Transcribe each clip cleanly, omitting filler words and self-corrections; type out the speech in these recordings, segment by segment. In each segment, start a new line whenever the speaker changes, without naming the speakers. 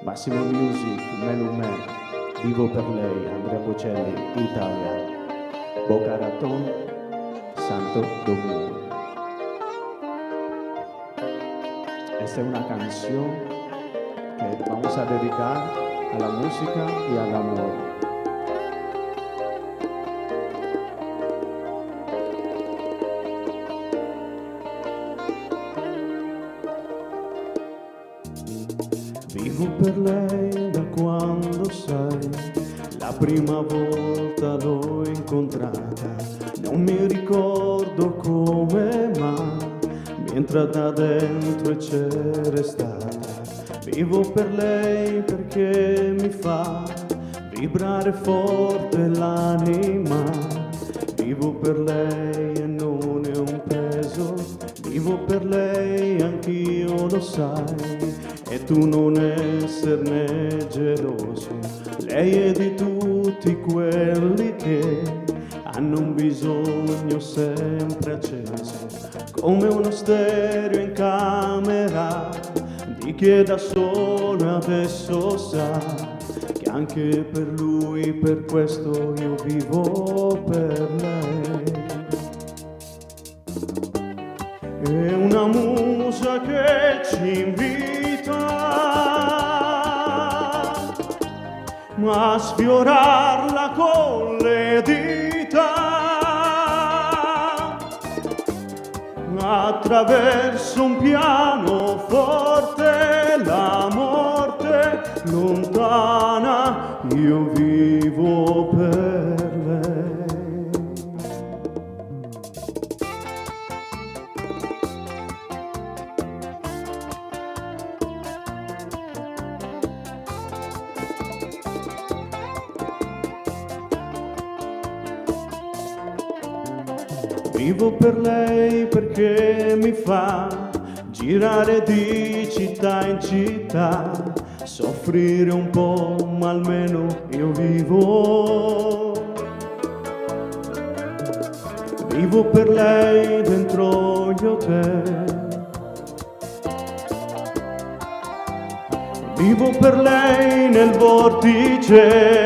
Massimo Music, Melume, Vivo per lei, Andrea Bocelli, Italia, Boca Raton, Santo Domingo. Esta es una canción que vamos a dedicar a la música y al amor. Vivo per lei da quando sai, la prima volta l'ho incontrata, non mi ricordo come ma mi è entrata dentro e c'è restata. Vivo per lei perché mi fa vibrare forte l'anima, vivo per lei e non è un peso, vivo per lei anch'io lo sai. E tu non esserne geloso, lei è di tutti quelli che hanno un bisogno sempre acceso, come uno stereo in camera di chi è da solo adesso sa che anche per lui, per questo io vivo per lei. È una musa che ci invita a sfiorarla con le dita, attraverso un pianoforte la morte lontana, io vivo per lei. Vivo per lei perché mi fa girare di città in città, soffrire un po' ma almeno io vivo. Vivo per lei dentro gli hotel, vivo per lei nel vortice,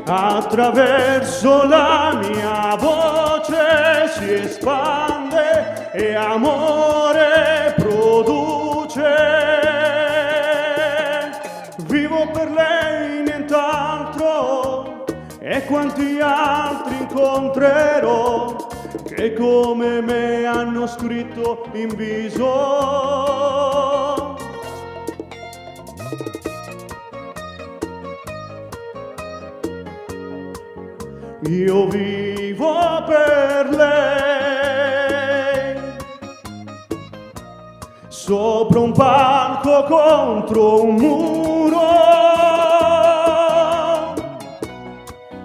attraverso la mia voce si espande e amore produce. Vivo per lei, nient'altro, e quanti altri incontrerò che come me hanno scritto in viso. Io vivo per lei, sopra un palco contro un muro,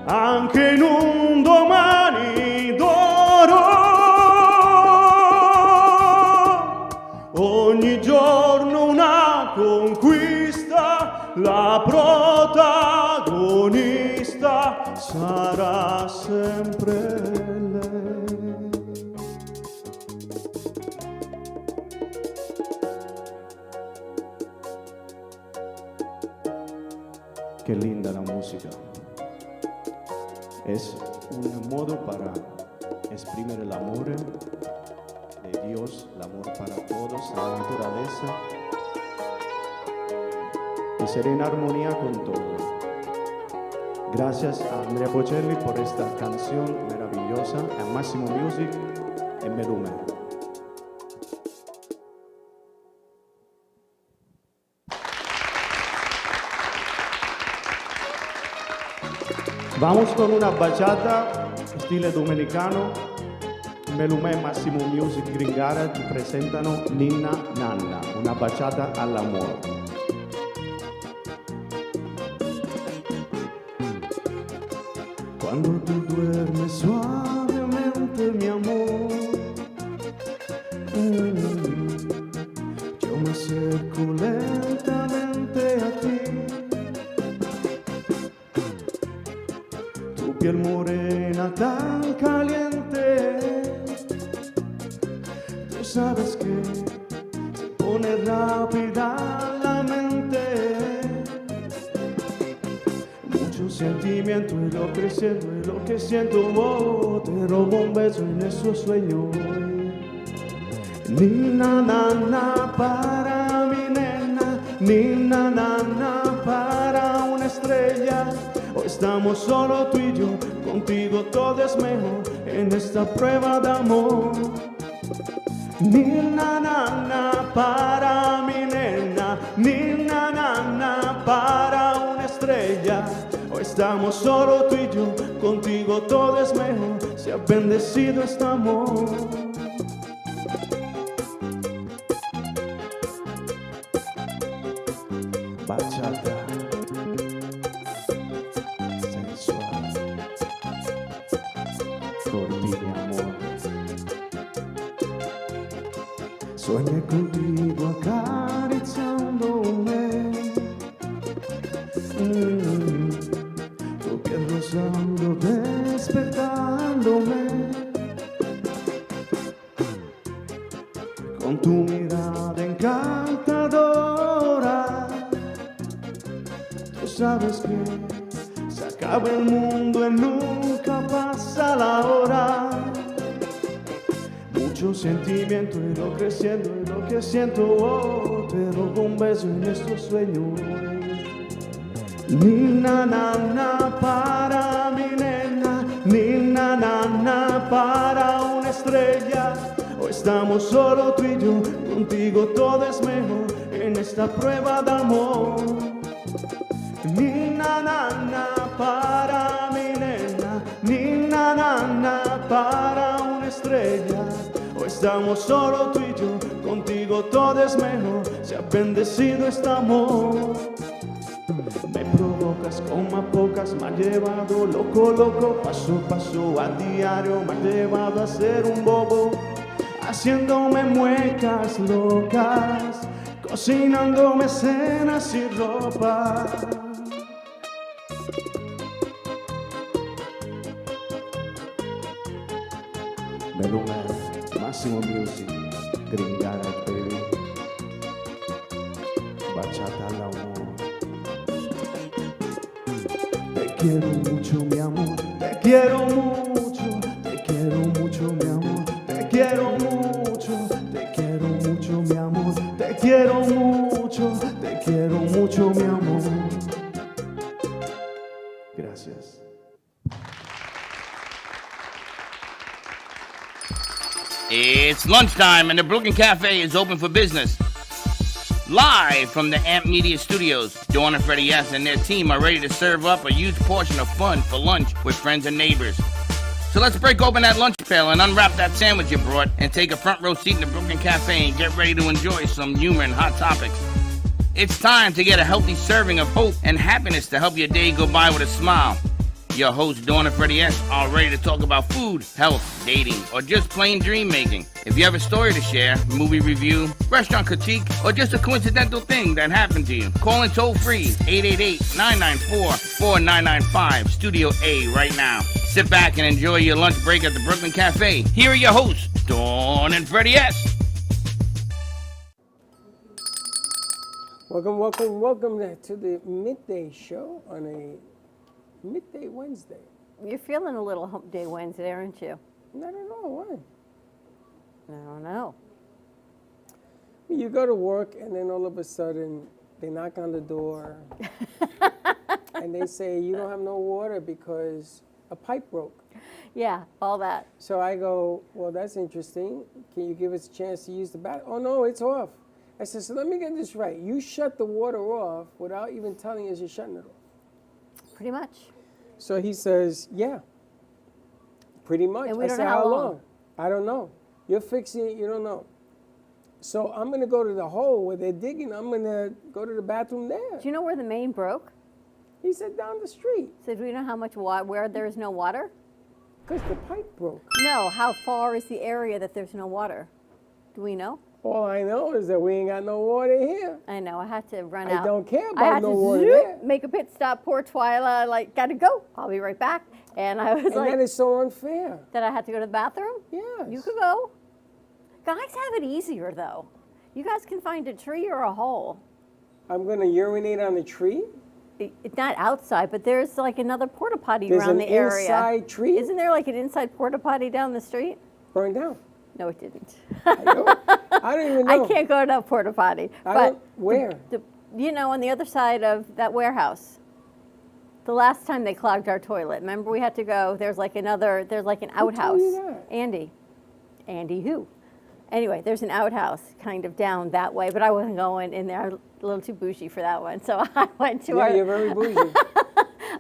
anche in un domani d'oro, ogni giorno una conquista, la protagonista sarà sempre lei. Qué linda la música. Es un modo para exprimir el amor de Dios, el amor para todos, la naturaleza, y ser en armonía con todo. Gracias a Andrea Bocelli por esta canción maravillosa, a Massimo Music e Melume. Vamos con una bachata stile dominicano. Melume e Massimo Music Gringara ti presentano Ninna Nanna, una bachata all'amore. Cuando tú duermes suavemente, mi amor, yo me acerco lentamente a ti. Tu piel morena tan caliente, tú sabes que se pone rápida la mente. sentimiento y lo que siento, oh, te robo un beso en esos sueños. Ni na na na para mi nena, ni na na na para una estrella. Hoy estamos solo tú y yo, contigo todo es mejor en esta prueba de amor. Ni na na na para mi nena, ni na na na para una estrella. Hoy estamos solo tú y yo, contigo todo es mejor, se ha bendecido este amor. Bachata sensual, por ti mi amor. Sueño contigo acariciándome, tu piel rozando, despertándome, con tu mirada encantadora. Tú sabes que se acaba el mundo y nunca pasa la hora. Mucho sentimiento y lo que siento, oh, te robo un beso en estos sueños. Ni na na na para mi nena, ni na na na para una estrella. Hoy estamos solo tú y yo, contigo todo es mejor en esta prueba de amor. Ni na na na para mi nena, ni na na na para una estrella. Hoy estamos solo tú y yo, contigo todo es mejor, se ha bendecido este amor. Me provocas como a pocas, me has llevado loco, paso a paso a diario, me has llevado a ser un bobo, haciéndome muecas locas, cocinándome escenas y ropa. Meluna, Máximo Music, Gringara, baby, bachata al amor. Te quiero mucho, mi amor, te quiero mucho, mi amor, te quiero mucho, mi amor, te quiero mucho, mi amor. Gracias.
It's lunchtime and the Brooklyn Cafe is open for business. Live from the Amp Media Studios, Dawn and Freddie S. and their team are ready to serve up a huge portion of fun for lunch with friends and neighbors. So let's break open that lunch pail and unwrap that sandwich you brought and take a front row seat in the Brooklyn Cafe and get ready to enjoy some humor and hot topics. It's time to get a healthy serving of hope and happiness to help your day go by with a smile. Your hosts, Dawn and Freddie S., are ready to talk about food, health, dating, or just plain dream making. If you have a story to share, movie review, restaurant critique, or just a coincidental thing that happened to you, call in toll free 888-994-4995, Studio A right now. Sit back and enjoy your lunch break at the Brooklyn Cafe. Here are your hosts, Dawn and Freddie S.
Welcome to the midday show on a midday Wednesday.
You're feeling a little hump day Wednesday, aren't you?
I don't know why.
I don't know.
You go to work and then all of a sudden they knock on the door and they say you don't have no water because a pipe broke.
Yeah, all that.
So I go, well, that's interesting. Can you give us a chance to use the bathroom? Oh, no, it's off. I said, so let me get this right. You shut the water off without even telling us you're shutting it off.
Pretty much.
So he says, yeah, pretty much.
And we
I
don't
said,
know
how
how
long?
long.
I don't know. You're fixing it, you don't know. So I'm going to go to the hole where they're digging. I'm going to go to the bathroom there.
Do you know where the main broke?
He said, down the street.
So do we know how much water, where there's no water?
Because the pipe broke.
No, how far is the area that there's no water? Do we know?
All I know is that we ain't got no water here.
I know, I had to run
I
out.
don't care
I
about
had
no
to
water
zoop,
there.
make a pit stop, poor Twyla, like, gotta go. I'll be right back. And I was
And
like,
that is so unfair.
that I had to go to the bathroom?
Yes.
You could go. Guys have it easier, though. You guys can find a tree or a hole.
I'm going to urinate on a tree?
It's not outside, but there's like another porta potty
There's
around
an
the area.
inside tree?
Isn't there like an inside porta potty down the street?
Burned down.
No, it didn't.
I don't even know.
I can't go to a porta potty.
Where?
On the other side of that warehouse. The last time they clogged our toilet, remember we had to go. There's like an outhouse.
you that?
Andy who? Anyway, there's an outhouse kind of down that way, but I wasn't going in there. I'm a little too bougie for that one, so I went to
Yeah, you're very bougie.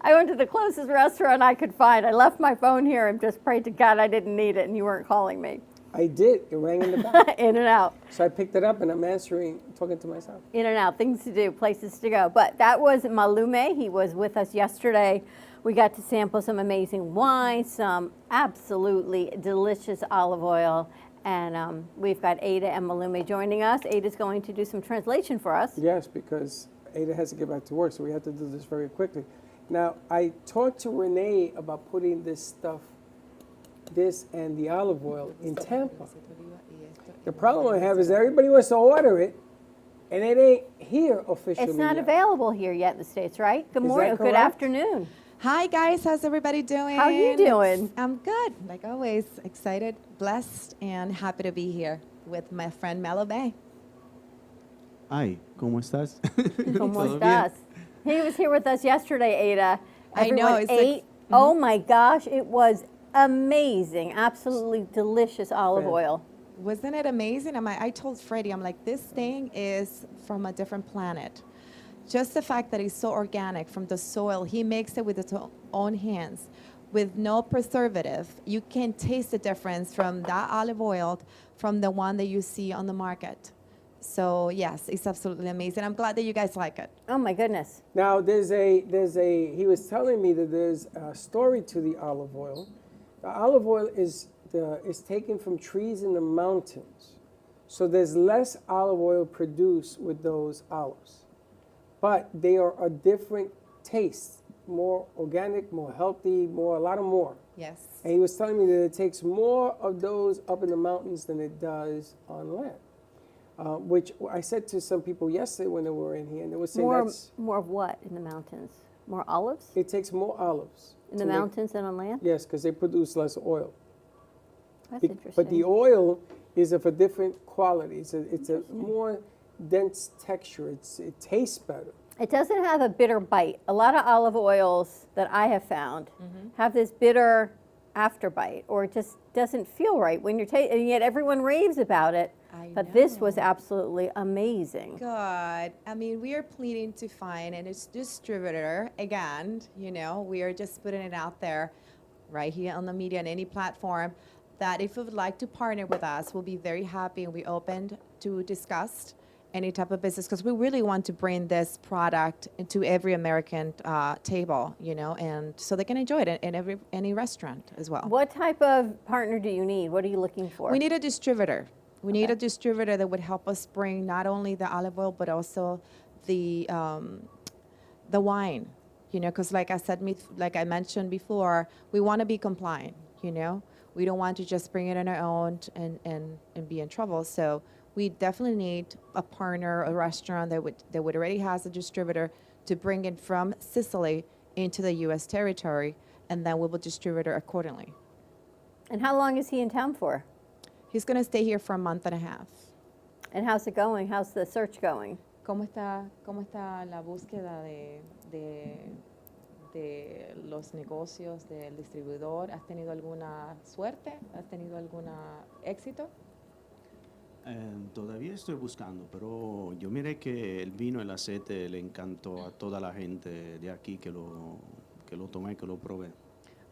I went to the closest restaurant I could find. I left my phone here and just prayed to God I didn't need it and you weren't calling me.
I did. It rang in the back.
In and out.
So I picked it up and I'm answering, talking to myself.
In and out, things to do, places to go. But that was Malume. He was with us yesterday. We got to sample some amazing wine, some absolutely delicious olive oil. And we've got Ada and Malume joining us. Ada's going to do some translation for us.
Yes, because Ada has to get back to work, so we have to do this very quickly. Now, I talked to Renee about putting this and the olive oil in Tampa. The problem I have is everybody wants to order it, and it ain't here officially.
It's not
yet.
available here yet in the States, right? Good
Is
morning,
that
good
correct?
afternoon.
Hi guys, how's everybody doing?
How are you doing?
I'm good, like always, excited, blessed, and happy to be here with my friend Malume.
Ay, ¿cómo estás?
¿Cómo
¿Todo bien?
estás? He was here with us yesterday, Ada.
I know,
Everyone
it's like-
ate. Oh my gosh, it was amazing. Absolutely delicious olive
Fan-
oil.
Wasn't it amazing? I told Freddie, I'm like, this thing is from a different planet. Just the fact that it's so organic from the soil, he makes it with his own hands, with no preservative. You can taste the difference from that olive oil from the one that you see on the market. So yes, it's absolutely amazing. I'm glad that you guys like it.
Oh my goodness.
Now, he was telling me that there's a story to the olive oil. The olive oil is taken from trees in the mountains. So there's less olive oil produced with those olives. But they are a different taste, more organic, more healthy, a lot more.
Yes.
And he was telling me that it takes more of those up in the mountains than it does on land. Which I said to some people yesterday when they were in here, and they were saying
More of what in the mountains? More olives
it takes more olives.
in the
to make-
mountains than on land?
Yes, because they produce less oil.
That's interesting.
But the oil is of a different quality. It's a more dense texture. It tastes better.
It doesn't have a bitter bite. A lot of olive oils that I have found have this bitter after bite, or it just doesn't feel right when you're tasting, and yet everyone raves about it.
I
But this was
know.
absolutely amazing.
Good. I mean, we are planning to find a distributor again. We are just putting it out there right here on the media and any platform that if you would like to partner with us, we'll be very happy and we're open to discuss any type of business because we really want to bring this product into every American table, and so they can enjoy it in any restaurant as well.
What type of partner do you need? What are you looking for?
We need a distributor. We need
Okay.
a distributor that would help us bring not only the olive oil but also the wine. Because like I mentioned before, we want to be compliant. We don't want to just bring it on our own and be in trouble. So we definitely need a partner, a restaurant that would already has a distributor to bring it from Sicily into the U.S. territory, and then we will distribute it accordingly.
And how long is he in town for?
He's going to stay here for a month and a half.
And how's it going? How's the search going?
¿Cómo está la búsqueda de los negocios del distribuidor? ¿Has tenido alguna suerte? ¿Has tenido algún éxito?
Todavía estoy buscando, pero yo miré que el vino, el aceite le encantó a toda la gente de aquí que lo tomé, que lo probé.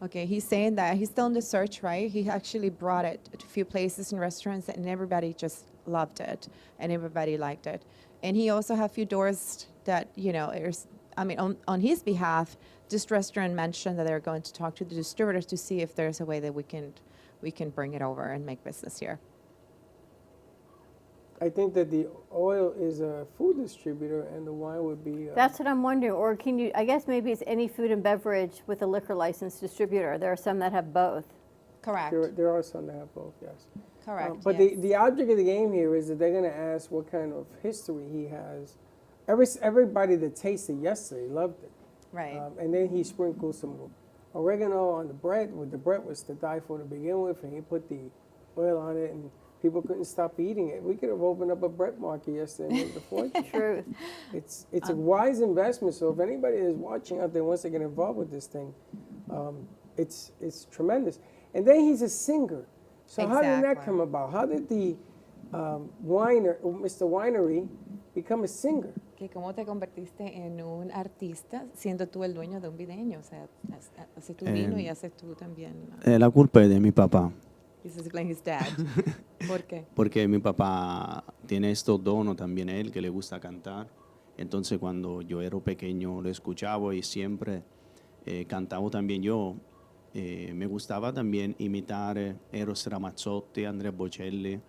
Okay, he's saying that he's still in the search, right? He actually brought it to a few places and restaurants, and everybody just loved it, and everybody liked it. And he also had a few doors that, on his behalf, this restaurant mentioned that they're going to talk to the distributors to see if there's a way that we can bring it over and make business here.
I think that the oil is a food distributor and the wine would be.
That's what I'm wondering. Or can you, I guess maybe it's any food and beverage with a liquor license distributor. There are some that have both.
Correct.
There are some that have both, yes.
Correct.
But
yes.
the object of the game here is that they're going to ask what kind of history he has. Everybody that tasted yesterday loved it.
Right.
And then he sprinkled some oregano on the bread. The bread was to die for to begin with, and he put the oil on it, and people couldn't stop eating it. We could have opened up a bread market yesterday and made the fortune.
Truth.
It's a wise investment. So if anybody is watching out there wants to get involved with this thing, it's tremendous. And then he's a singer. So how did that
Exactly.
come about? How did the Mr. Winery become a singer?
Que cómo te convertiste en un artista siendo tú el dueño de un videño, o sea, haces tu vino y haces tú también.
La culpa es de mi papá.
He's explaining his dad. ¿Por qué?
Porque mi papá tiene estos dones también él, que le gusta cantar. Entonces cuando yo era pequeño lo escuchaba y siempre cantaba también yo. Me gustaba también imitar Eros Ramazzotti, Andrea Bocelli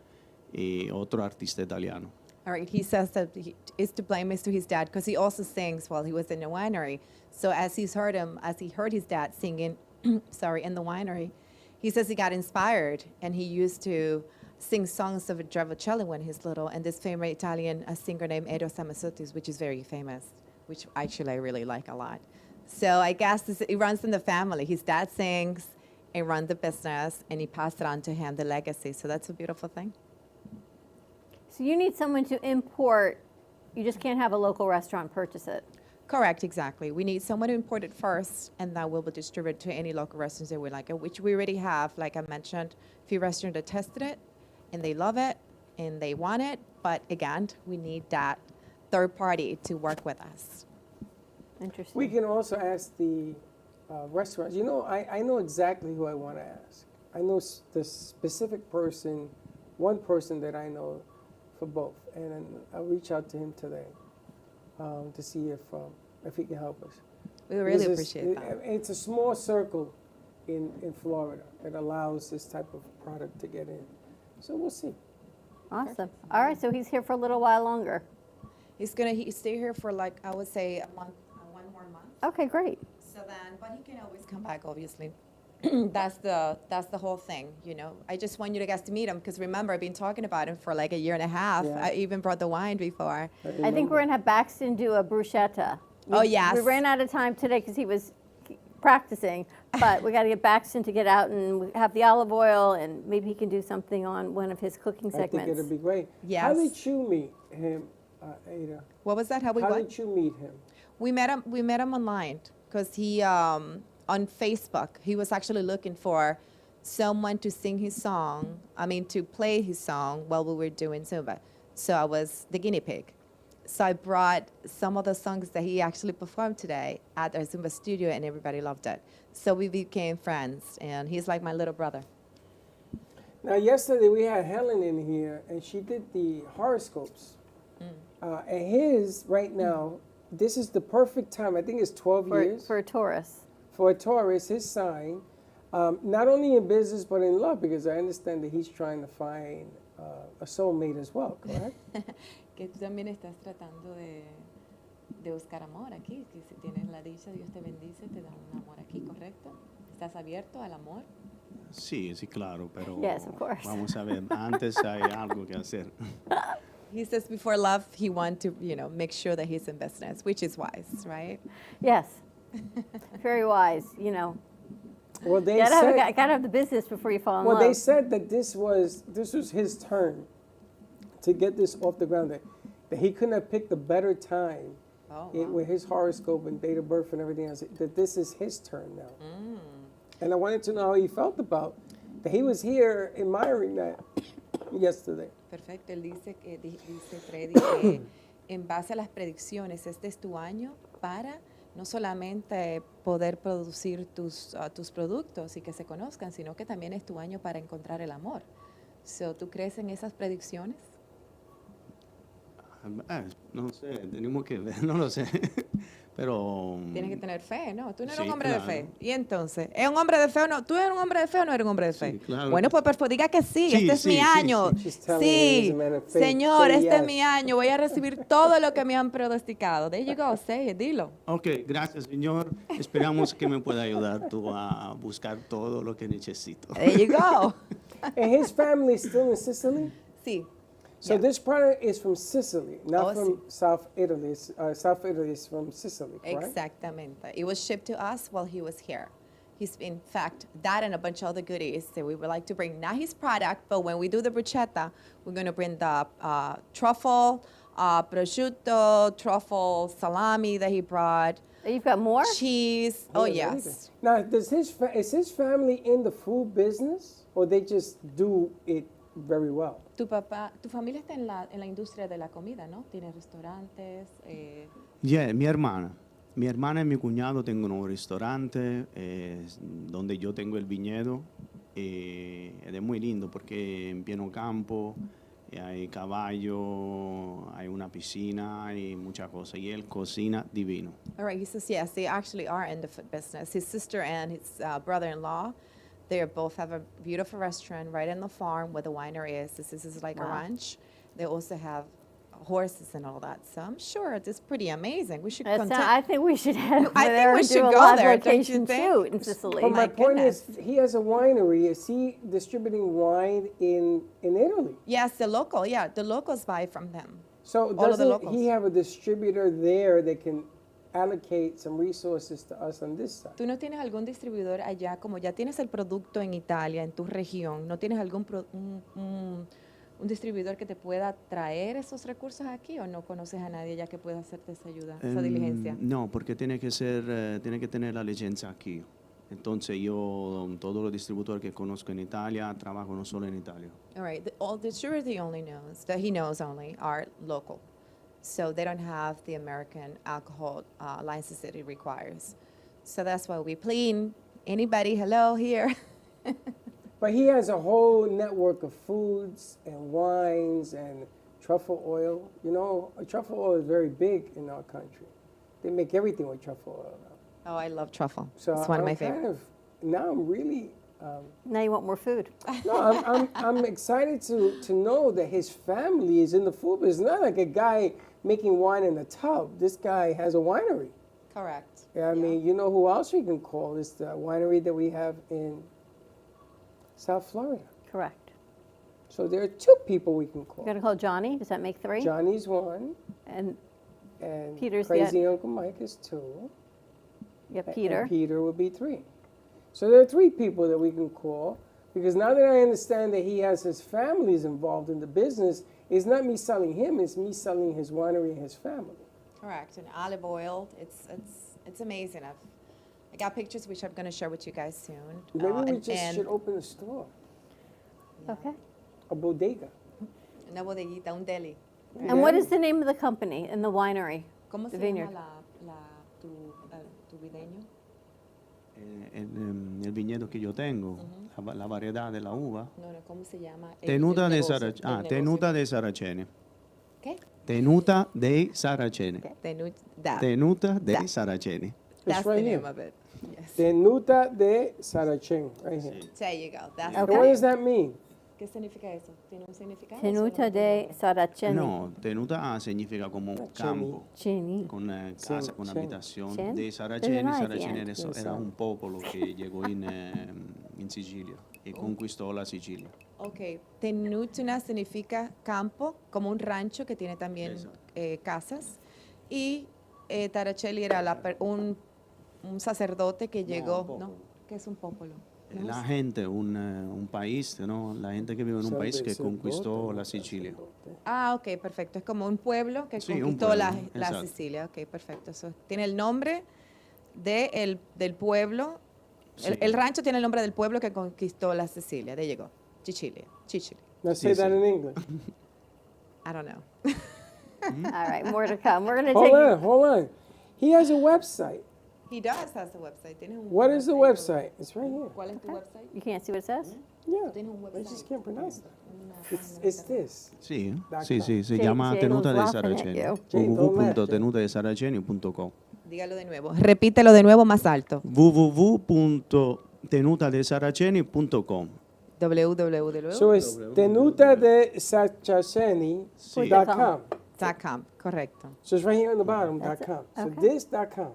y otro artista italiano.
All right, he says that he is to blame is to his dad because he also sings while he was in the winery. So as he heard his dad singing, in the winery, he says he got inspired and he used to sing songs of Andrea Bocelli when he's little and this famous Italian singer named Eros Ramazzotti, which is very famous, which actually I really like a lot. So I guess it runs in the family. His dad sings and runs the business and he passed it on to him, the legacy. So that's a beautiful thing.
So you need someone to import. You just can't have a local restaurant purchase it.
Correct, exactly. We need someone to import it first, and that will be distributed to any local restaurants that we like it, which we already have. Like I mentioned, a few restaurants that tested it, and they love it, and they want it. But again, we need that third party to work with us.
Interesting.
We can also ask the restaurants. You know, I know exactly who I want to ask. I know the specific person, one person that I know for both, and I'll reach out to him today to see if he can help us.
We really
Because
appreciate that.
It's a small circle in Florida that allows this type of product to get in. So we'll see.
Awesome. All right, so he's here for a little while longer.
He's gonna stay here for like I would say one more month.
Okay, great.
So then, but he can always come back, obviously. That's the whole thing, you know. I just want you guys to meet him because remember, I've been talking about him for like a year and a half.
Yeah.
I even brought the wine before.
I think we're going to have Baxton do a bruschetta.
Oh, yes.
We ran out of time today because he was practicing, but we got to get Baxton to get out and have the olive oil, and maybe he can do something on one of his cooking
I think
segments.
it'll be great.
Yes.
How did you meet him, Ada?
What was that? How
How did you meet him?
We met him online because he on Facebook. He was actually looking for someone to sing his song. To play his song while we were doing Zumba. So I was the guinea pig. So I brought some of the songs that he actually performed today at our Zumba studio, and everybody loved it. So we became friends, and he's like my little brother.
Now, yesterday we had Helen in here, and she did the horoscopes. And his, right now, this is the perfect time. I think it's 12 years.
For a Taurus.
For a Taurus, his sign, not only in business, but in love, because I understand that he's trying to find a soulmate as well, correct?
Que tú también estás tratando de buscar amor aquí, que si tienes la dicha, Dios te bendice, te da un amor aquí, ¿correcto? ¿Estás abierto al amor?
Sí, claro, pero
Yes, of course.
vamos a ver, antes hay algo que hacer.
He says before love, he wants to, make sure that he's in business, which is wise, right?
Yes. Very wise,
Well, they
Gotta
said,
have the business before you fall in
well,
love.
they said that this was his turn to get this off the ground. That he couldn't have picked a better time with his horoscope and date of birth and everything else. That this is his turn now. And I wanted to know how he felt about that. He was here admiring that yesterday.
Perfecto. Él dice Freddy, que en base a las predicciones, este es tu año para no solamente poder producir tus productos y que se conozcan, sino que también es tu año para encontrar el amor. So, ¿tú crees en esas predicciones?
No sé, tenemos que ver, no lo sé. Pero.
Tienes que tener fe, ¿no? Tú no eres
Sí,
un hombre
claro.
de fe. Y entonces, ¿es un hombre de fe o no? ¿Tú eres un hombre de fe o no eres un hombre de fe?
Sí, claro.
Bueno, pues diga que sí,
Sí,
este es
sí,
mi
sí,
año.
sí. She's telling me he's
Sí,
a man of faith.
Señor,
Say
este es
yes.
mi año. Voy a recibir todo lo que me han pronosticado. There you go, say it, dilo.
Ok, gracias, señor. Esperamos que me pueda ayudar tú a buscar todo lo que necesito.
There you go.
And his family is still in Sicily?
Sí.
So
Yeah.
this product is from Sicily, not
Oh,
from South Italy. South Italy is from Sicily, correct?
Exactamente. It was shipped to us while he was here. He's, in fact, that and a bunch of other goodies that we would like to bring. Not his product, but when we do the bruschetta, we're going to bring the truffle, prosciutto, truffle salami that he brought,
You've got more?
cheese.
He
Oh,
has
yes.
everything. Now, is his family in the food business, or they just do it very well?
Tu familia está en la industria de la comida, ¿no? Tiene restaurantes.
Yeah, mi hermana. Mi hermana y mi cuñado tienen un restaurante donde yo tengo el viñedo. Es muy lindo porque en pleno campo hay caballo, hay una piscina, hay muchas cosas. Y él cocina divino.
All right, he says, yes, they actually are in the food business. His sister and his brother-in-law, they both have a beautiful restaurant right in the farm where the winery is. This is like a
Wow.
ranch. They also have horses and all that. So I'm sure it's pretty amazing. We should
I think we should head over
I think
there
we
and
should
do a
go
live
there, don't you
location
think?
too in Sicily.
But my
My
point is,
goodness.
he has a winery. Is he distributing wine in Italy?
Yes, the locals buy from them.
So
All of the
doesn't
locals.
he have a distributor there that can allocate some resources to us on this side?
¿Tú no tienes algún distribuidor allá, como ya tienes el producto en Italia, en tu región, no tienes algún un distribuidor que te pueda traer esos recursos aquí o no conoces a nadie ya que pueda hacerte esa ayuda, esa diligencia?
No, porque tiene que tener la licencia aquí. Entonces yo, todos los distribuidores que conozco en Italia, trabajo no solo en Italia.
All right, all the distributors he knows only are local. So they don't have the American alcohol license that it requires. So that's why we plead, anybody, hello, here.
But he has a whole network of foods and wines and truffle oil. You know, truffle oil is very big in our country. They make everything with truffle oil now.
Oh, I love truffle.
So
It's one of my
I'm kind
favorites.
now I'm really
Now you want more food.
no, I'm excited to know that his family is in the food business. It's not like a guy making wine in a tub. This guy has a winery.
Correct.
Yeah, I mean, you know who else we can call? It's the winery that we have in South Florida.
Correct.
So there are two people we can call.
You're going to call Johnny? Does that make three?
Johnny's one,
And
and
Peter's
Crazy Uncle Mike is two.
you have
and
Peter.
Peter would be three. So there are three people that we can call, because now that I understand that he has his families involved in the business, it's not me selling him, it's me selling his winery and his family.
Correct. And olive oil, it's amazing. I got pictures which I'm going to share with you guys soon.
Maybe we
and-
just
and
should open a store,
Okay.
a bodega.
una bodeguita, un deli.
And what is the name of the company and the winery?
¿Cómo
The
se
vineyard.
llama tu videño?
El viñedo que yo tengo, la variedad de la uva.
No, ¿cómo se llama?
Tenuta de
negocio,
Saraceni.
el negocio.
Tenuta de Saraceni.
¿Qué?
Tenuta de Saraceni.
That.
Tenuta de
That.
Saraceni.
That's
It's right
the name
here.
of it. Yes.
Tenuta de Saracen, right here.
There you go. That's
And
the
what
name.
does that mean?
¿Qué significa eso? ¿Tiene un significado?
Tenuta de Saraceni.
No, tenuta significa como campo,
Ceni.
con casa, con
Ceni.
habitación.
Ceni.
De Saraceni,
Very nice,
Saraceni
yeah.
eso era un popolo que llegó en Sicilia y conquistó la Sicilia.
Ok. Tenutuna significa campo, como un rancho que tiene también
Exacto.
casas. Y Taracelli era un sacerdote que llegó,
popolo.
¿no? ¿Qué es un popolo?
La gente, un país, ¿no? La gente que vive en un país que conquistó la Sicilia.
Ah, ok, perfecto. Es como un pueblo que
Sí, un
conquistó
pueblo,
la
exacto.
Sicilia. Ok, perfecto. Eso tiene el nombre del pueblo.
Sí.
El rancho tiene el nombre del pueblo que conquistó la Sicilia. De llegó. Sicilia.
Now say
Sí,
that
sí.
in English.
I don't know.
All right, more to come. We're going to
Hold
take
on, hold on. He has a website.
He does has a website. Tiene un
What is the website? It's right here.
¿Cuál es tu website?
You can't see what it says?
Yeah,
Tiene un
I
website.
just can't pronounce that.
Una
It's this.
Sí,
Dot
sí,
com.
sí, se
Jay-
llama
Jay
Tenuta
was
de
laughing at
Saraceni.
you.
Jay, don't laugh, Jay.
www.tenutadesaraceni.com.
Dígalo de nuevo. Repítelo de nuevo más alto.
www.tenutadesaraceni.com.
www.com.
So it's tenuta de Saraceni.com.
Correcto.
So it's right here on the bottom,
That's it.
.com. So
Okay.
this .com.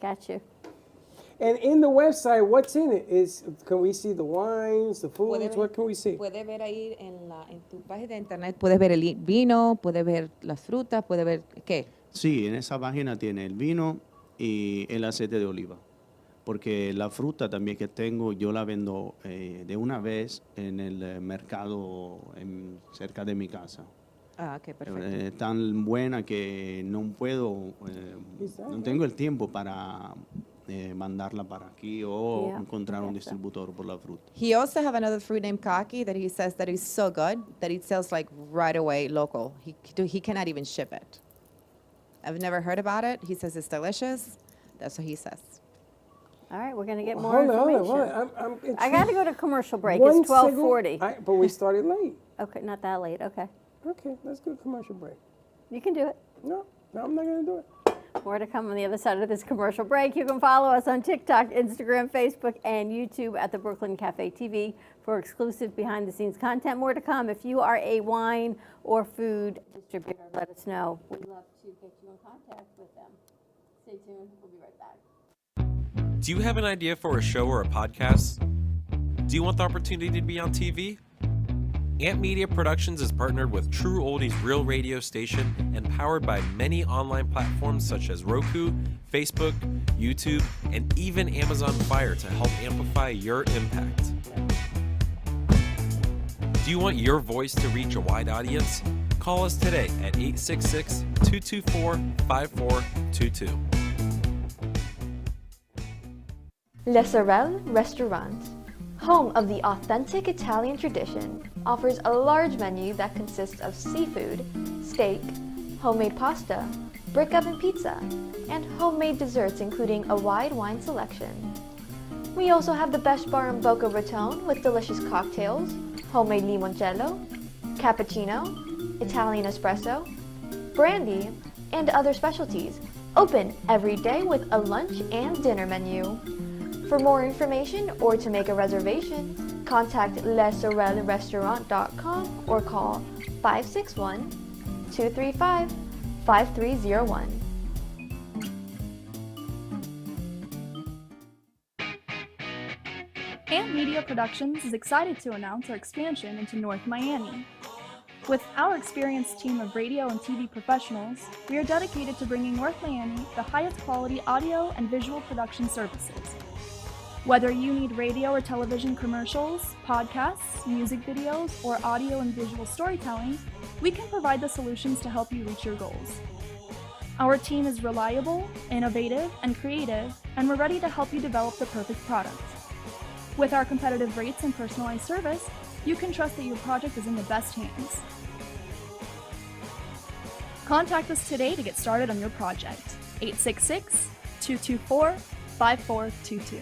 Got you.
And in the website, what's in it? Can we see the wines, the foods? What can we see?
Puedes ver ahí en tu página de internet, puedes ver el vino, puedes ver las frutas, puedes ver, ¿qué?
Sí, en esa página tiene el vino y el aceite de oliva. Porque la fruta también que tengo, yo la vendo de una vez en el mercado cerca de mi casa.
Ah, ok, perfecto.
Tan buena que no puedo, no tengo el tiempo para mandarla para aquí o encontrar un distribuidor por la fruta.
He also have another fruit named Kaki that he says that is so good that it sells like right away local. He cannot even ship it. I've never heard about it. He says it's delicious. That's what he says.
All right, we're going to get more information.
Hold on.
I got to go to commercial break. It's 12:40.
But we started late.
Okay, not that late. Okay.
Okay, let's go to commercial break.
You can do it.
No, I'm not going to do it.
More to come on the other side of this commercial break. You can follow us on TikTok, Instagram, Facebook, and YouTube at the Brooklyn Cafe TV for exclusive behind-the-scenes content. More to come. If you are a wine or food distributor, let us know. We'd love to get you in contact with them. Stay tuned. We'll be right back.
Do you have an idea for a show or a podcast? Do you want the opportunity to be on TV? Amp Media Productions is partnered with True Oldies Real Radio Station and powered by many online platforms such as Roku, Facebook, YouTube, and even Amazon Fire to help amplify your impact. Do you want your voice to reach a wide audience? Call us today at 866-224-5422.
Le Sorel Restaurant, home of the authentic Italian tradition, offers a large menu that consists of seafood, steak, homemade pasta, brick oven pizza, and homemade desserts including a wide wine selection. We also have the best bar in Boca Raton with delicious cocktails, homemade limoncello, cappuccino, Italian espresso, brandy, and other specialties, open every day with a lunch and dinner menu. For more information or to make a reservation, contact lesorelrestaurant.com or call 561-235-5301.
Amp Media Productions is excited to announce our expansion into North Miami. With our experienced team of radio and TV professionals, we are dedicated to bringing North Miami the highest quality audio and visual production services. Whether you need radio or television commercials, podcasts, music videos, or audio and visual storytelling, we can provide the solutions to help you reach your goals. Our team is reliable, innovative, and creative, and we're ready to help you develop the perfect product. With our competitive rates and personalized service, you can trust that your project is in the best hands. Contact us today to get started on your project. 866-224-5422.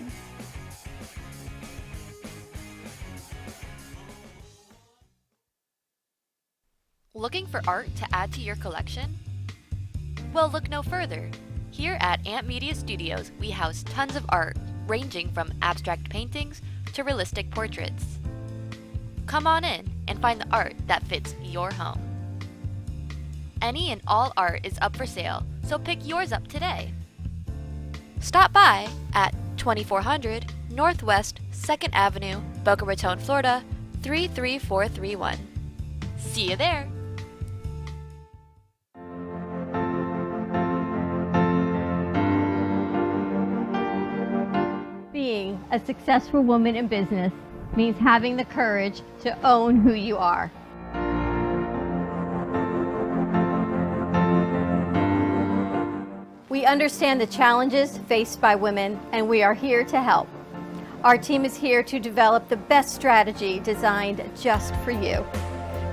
Looking for art to add to your collection? Well, look no further. Here at Amp Media Studios, we house tons of art, ranging from abstract paintings to realistic portraits. Come on in and find the art that fits your home. Any and all art is up for sale, so pick yours up today. Stop by at 2400 Northwest 2nd Avenue, Boca Raton, Florida 33431. See you there!
Being a successful woman in business means having the courage to own who you are. We understand the challenges faced by women, and we are here to help. Our team is here to develop the best strategy designed just for you.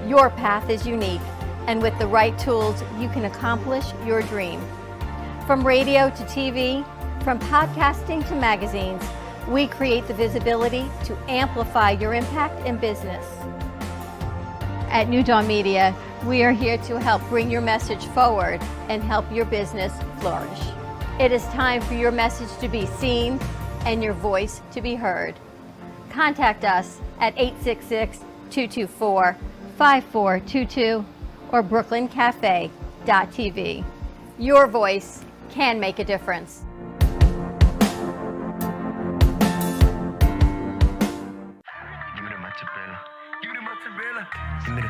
Your path is unique, and with the right tools, you can accomplish your dream. From radio to TV, from podcasting to magazines, we create the visibility to amplify your impact in business. At New Dawn Media, we are here to help bring your message forward and help your business flourish. It is time for your message to be seen and your voice to be heard. Contact us at 866-224-5422 or brooklyncafe.tv. Your voice can make a difference.
mozzarella. Give me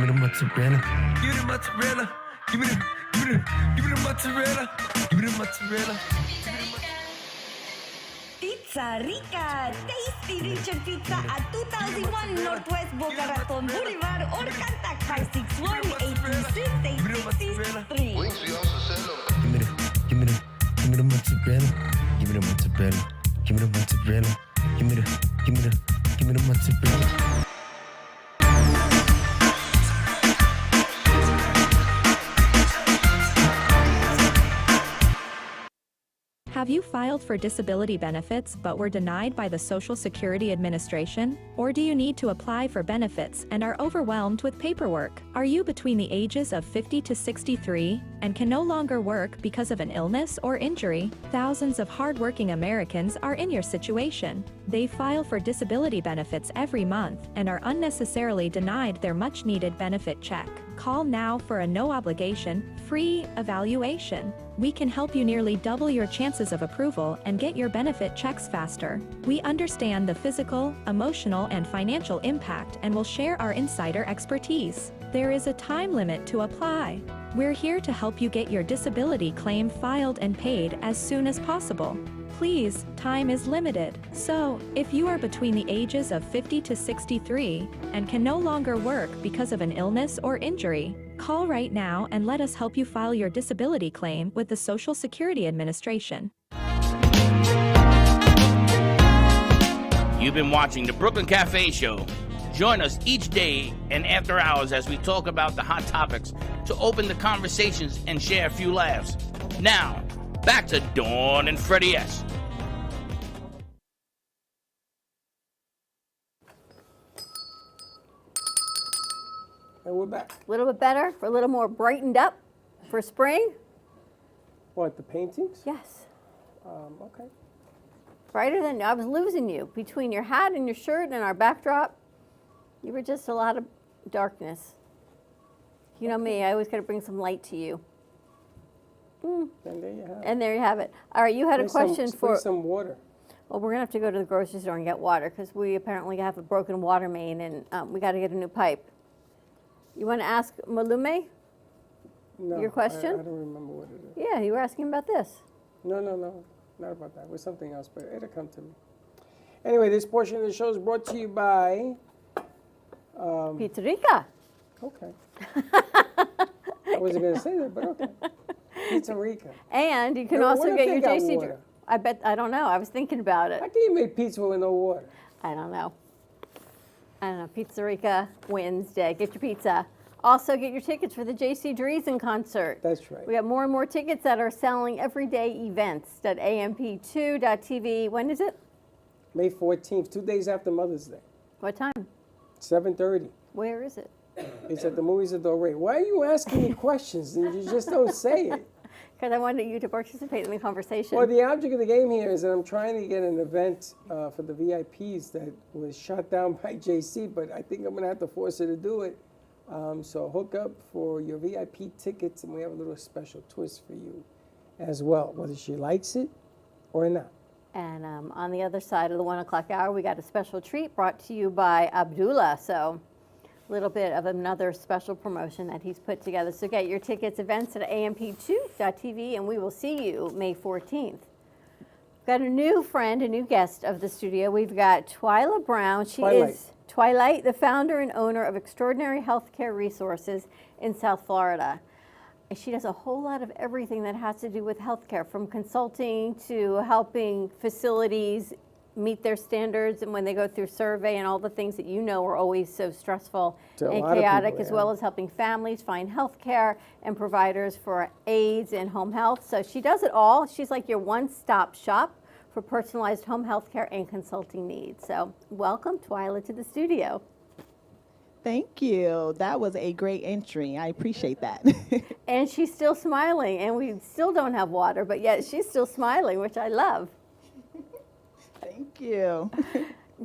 the mozzarella. Give me the mozzarella. Give me the mozzarella. Give me the mozzarella.
Pizza Rica, tasty Richard Pizza at 2001 Northwest Boca Raton Boulevard or contact 561-826-8663.
Wings, we also sell them. Give me the mozzarella. Give me the mozzarella. Give me the mozzarella. Give me the mozzarella.
Have you filed for disability benefits but were denied by the Social Security Administration? Or do you need to apply for benefits and are overwhelmed with paperwork? Are you between the ages of 50 to 63 and can no longer work because of an illness or injury? Thousands of hardworking Americans are in your situation. They file for disability benefits every month and are unnecessarily denied their much-needed benefit check. Call now for a no-obligation, free evaluation. We can help you nearly double your chances of approval and get your benefit checks faster. We understand the physical, emotional, and financial impact and will share our insider expertise. There is a time limit to apply. We're here to help you get your disability claim filed and paid as soon as possible. Please, time is limited. So, if you are between the ages of 50 to 63 and can no longer work because of an illness or injury, call right now and let us help you file your disability claim with the Social Security Administration.
You've been watching the Brooklyn Cafe Show. Join us each day and after hours as we talk about the hot topics to open the conversations and share a few laughs. Now, back to Dawn and Freddie S.
And we're back.
A little bit better, a little more brightened up for spring.
What, the paintings?
Yes.
Okay.
Brighter than, I was losing you. Between your hat and your shirt and our backdrop, you were just a lot of darkness. You know me, I always got to bring some light to you.
And there you have it.
And there you have it. All right, you had a question for...
some water.
Well, we're going to have to go to the grocery store and get water because we apparently have a broken water main and we got to get a new pipe. You want to ask Malume
No,
your question?
I don't remember what it is.
Yeah, you were asking about this.
No, not about that. It was something else, but it'll come to me. Anyway, this portion of the show is brought to you by...
Pizza Rica.
Okay. I wasn't going to say that, but okay. Pizza Rica.
And you can
What
also
if
get
they
your
got
JC.
water?
I don't know. I was thinking about it.
How can you make pizza with no water?
I don't know. Pizza Rica Wednesday. Get your pizza. Also, get your tickets for the J.C. Dreesen concert.
That's right.
We have more and more tickets that are selling everyday events at amp2.tv. When is it?
May 14th, 2 days after Mother's Day.
What time?
7:30.
Where is it?
It's at the Movies of Del Rey. Why are you asking me questions and you just don't say it?
Because I wanted you to participate in the conversation.
Well, the object of the game here is that I'm trying to get an event for the VIPs that was shut down by JC, but I think I'm going to have to force her to do it. So hook up for your VIP tickets, and we have a little special twist for you as well, whether she likes it or not.
And on the other side of the 1 o'clock hour, we got a special treat brought to you by Abdullah. So a little bit of another special promotion that he's put together. So get your tickets, events at amp2.tv, and we will see you May 14th. We've got a new friend, a new guest of the studio. We've got Twyla Brown. She is Twilight, the founder and owner of Extraordinary Healthcare Resources in South Florida. And she does a whole lot of everything that has to do with healthcare, from consulting to helping facilities meet their standards and when they go through survey and all the things that you know are always so stressful and chaotic, as well as helping families find health care and providers for aids and home health. So she does it all. She's like your one-stop shop for personalized home health care and consulting needs. So welcome, Twyla, to the studio.
Thank you. That was a great entry. I appreciate that.
And she's still smiling, and we still don't have water, but yet she's still smiling, which I love.
Thank you.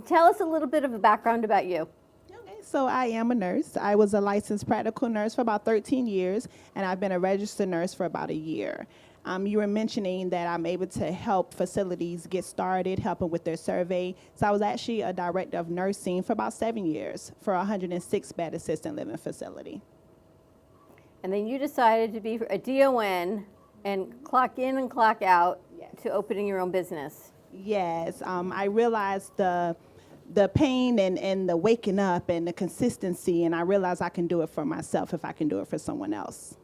Tell us a little bit of a background about you.
Okay, so I am a nurse. I was a licensed practical nurse for about 13 years, and I've been a registered nurse for about a year. You were mentioning that I'm able to help facilities get started, helping with their survey. So I was actually a director of nursing for about 7 years for a 106-bed assisted living facility.
And then you decided to be a DON and clock in and clock out to opening your own business.
Yes, I realized the pain and the waking up and the consistency, and I realized I can do it for myself if I can do it for someone else.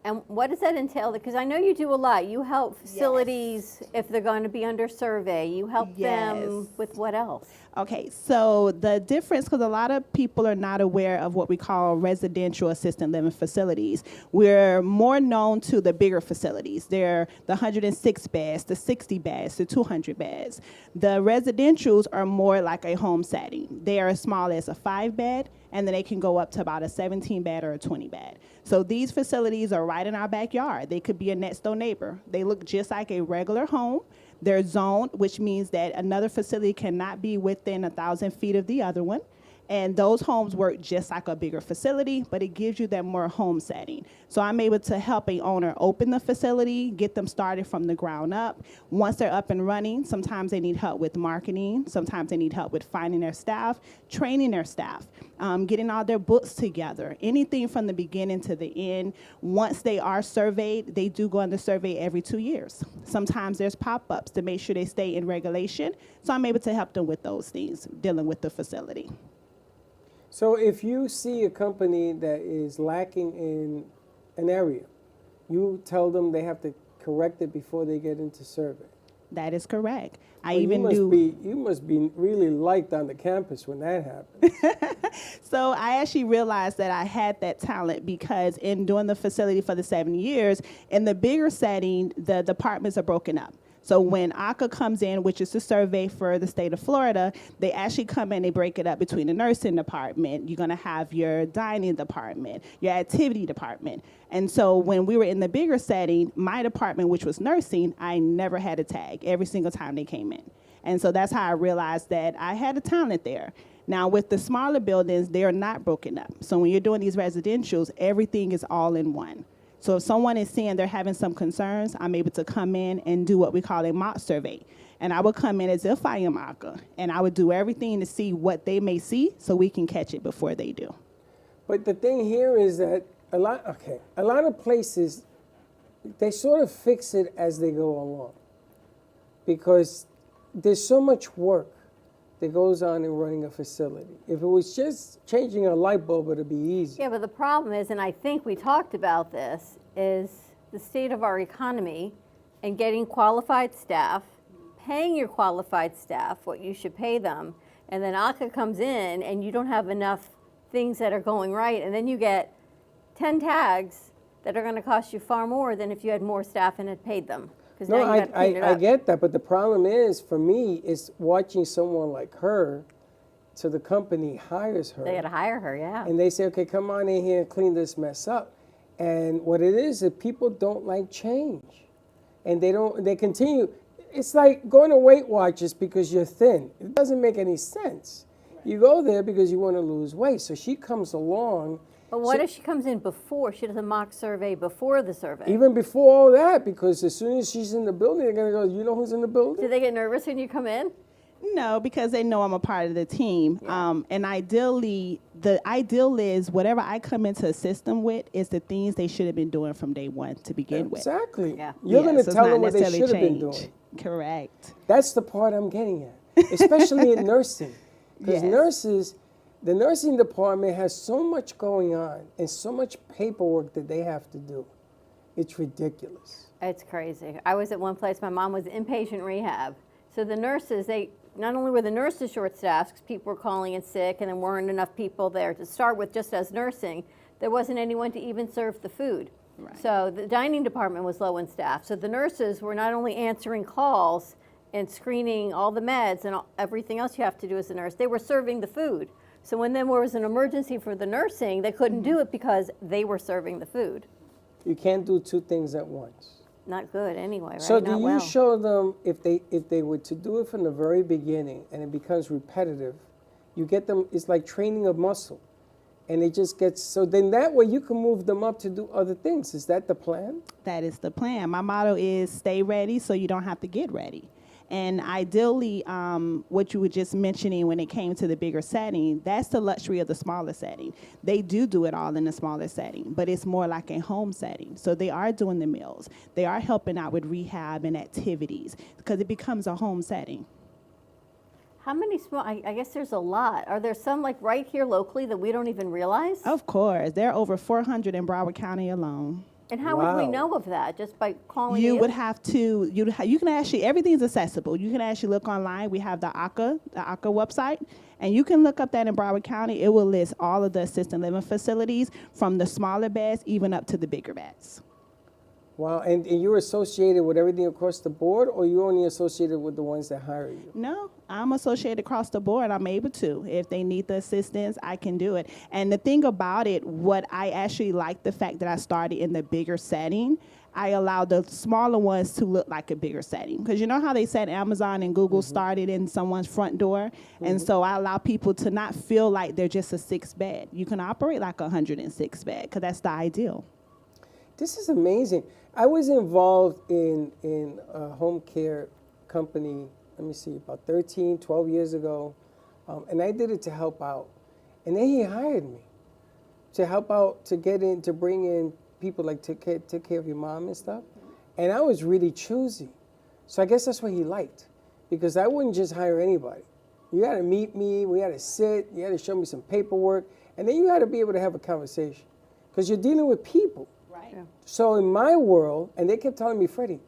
And what does that entail? Because I know you do a lot. You help facilities if they're going to be under survey. You help them with what else?
Okay, so the difference, because a lot of people are not aware of what we call residential assisted living facilities. We're more known to the bigger facilities. They're the 106 beds, the 60 beds, the 200 beds. The residentials are more like a home setting. They are as small as a 5-bed, and then they can go up to about a 17-bed or a 20-bed. So these facilities are right in our backyard. They could be a next door neighbor. They look just like a regular home. They're zoned, which means that another facility cannot be within 1,000 feet of the other one. And those homes work just like a bigger facility, but it gives you that more home setting. So I'm able to help a owner open the facility, get them started from the ground up. Once they're up and running, sometimes they need help with marketing. Sometimes they need help with finding their staff, training their staff, getting all their books together, anything from the beginning to the end. Once they are surveyed, they do go on the survey every 2 years. Sometimes there's pop-ups to make sure they stay in regulation. So I'm able to help them with those things, dealing with the facility.
So if you see a company that is lacking in an area, you tell them they have to correct it before they get into survey.
That is correct.
You must be really liked on the campus when that happens.
So I actually realized that I had that talent because in doing the facility for the 7 years, in the bigger setting, the departments are broken up. So when ACA comes in, which is the survey for the state of Florida, they actually come in, they break it up between the nursing department. You're going to have your dining department, your activity department. And so when we were in the bigger setting, my department, which was nursing, I never had a tag every single time they came in. And so that's how I realized that I had a talent there. Now, with the smaller buildings, they are not broken up. So when you're doing these residentials, everything is all in one. So if someone is saying they're having some concerns, I'm able to come in and do what we call a mock survey. And I would come in as if I am ACA, and I would do everything to see what they may see so we can catch it before they do.
But the thing here is that a lot of places, they sort of fix it as they go along because there's so much work that goes on in running a facility. If it was just changing a light bulb, it'd be easy.
Yeah, but the problem is, and I think we talked about this, is the state of our economy and getting qualified staff, paying your qualified staff what you should pay them, and then ACA comes in and you don't have enough things that are going right, and then you get 10 tags that are going to cost you far more than if you had more staff and had paid them.
No, I get that, but the problem is, for me, is watching someone like her, so the company hires her.
They got to hire her, yeah.
And they say, okay, come on in here and clean this mess up. And what it is people don't like change. And they continue. It's like going to Weight Watchers because you're thin. It doesn't make any sense. You go there because you want to lose weight. So she comes along.
But what if she comes in before? She does a mock survey before the survey.
Even before all that, because as soon as she's in the building, they're going to go, you know who's in the building?
Do they get nervous when you come in?
No, because they know I'm a part of the team. Yeah. And ideally, the ideal is whatever I come into a system with is the things they should have been doing from day one to begin with.
Exactly. Yeah. You're going to tell them what they should have been doing.
Correct.
That's the part I'm getting at, especially in nursing. Because nurses, the nursing department has so much going on and so much paperwork that they have to do. It's ridiculous.
It's crazy. I was at one place, my mom was inpatient rehab. So the nurses, not only were the nurses short-staffed because people were calling in sick and there weren't enough people there to start with just as nursing, there wasn't anyone to even serve the food. Right. So the dining department was low in staff. So the nurses were not only answering calls and screening all the meds and everything else you have to do as a nurse, they were serving the food. So when there was an emergency for the nursing, they couldn't do it because they were serving the food.
You can't do two things at once.
Not good anyway, right?
So do you show them, if they were to do it from the very beginning and it becomes repetitive, you get them, it's like training a muscle. and it just gets, so then that way you can move them up to do other things. Is that the plan?
That is the plan. My motto is stay ready so you don't have to get ready. And ideally, what you were just mentioning when it came to the bigger setting, that's the luxury of the smaller setting. They do it all in the smaller setting, but it's more like a home setting. So they are doing the meals. They are helping out with rehab and activities because it becomes a home setting.
How many small, I guess there's a lot. Are there some like right here locally that we don't even realize?
Of course. There are over 400 in Broward County alone.
And how would we know of that? Just by calling
you? Would have to, you can actually, everything's accessible. You can actually look online. We have the ACA website, and you can look up that in Broward County. It will list all of the assisted living facilities from the smaller beds even up to the bigger beds.
Wow, and you're associated with everything across the board, or you're only associated with the ones that hire you?
No, I'm associated across the board. I'm able to. If they need the assistance, I can do it. And the thing about it, what I actually like the fact that I started in the bigger setting, I allow the smaller ones to look like a bigger setting. Because you know how they said Amazon and Google started in someone's front door? And so I allow people to not feel like they're just a 6-bed. You can operate like a 106-bed, because that's the ideal.
This is amazing. I was involved in a home care company, let me see, about 13, 12 years ago. And I did it to help out. And then he hired me to help out, to get in, to bring in people like take care of your mom and stuff. And I was really choosy. So I guess that's what he liked, because I wouldn't just hire anybody. You had to meet me, we had to sit, you had to show me some paperwork, and then you had to be able to have a conversation, because you're dealing with people.
Right.
Yeah.
So in my world, and they kept telling me, Freddie,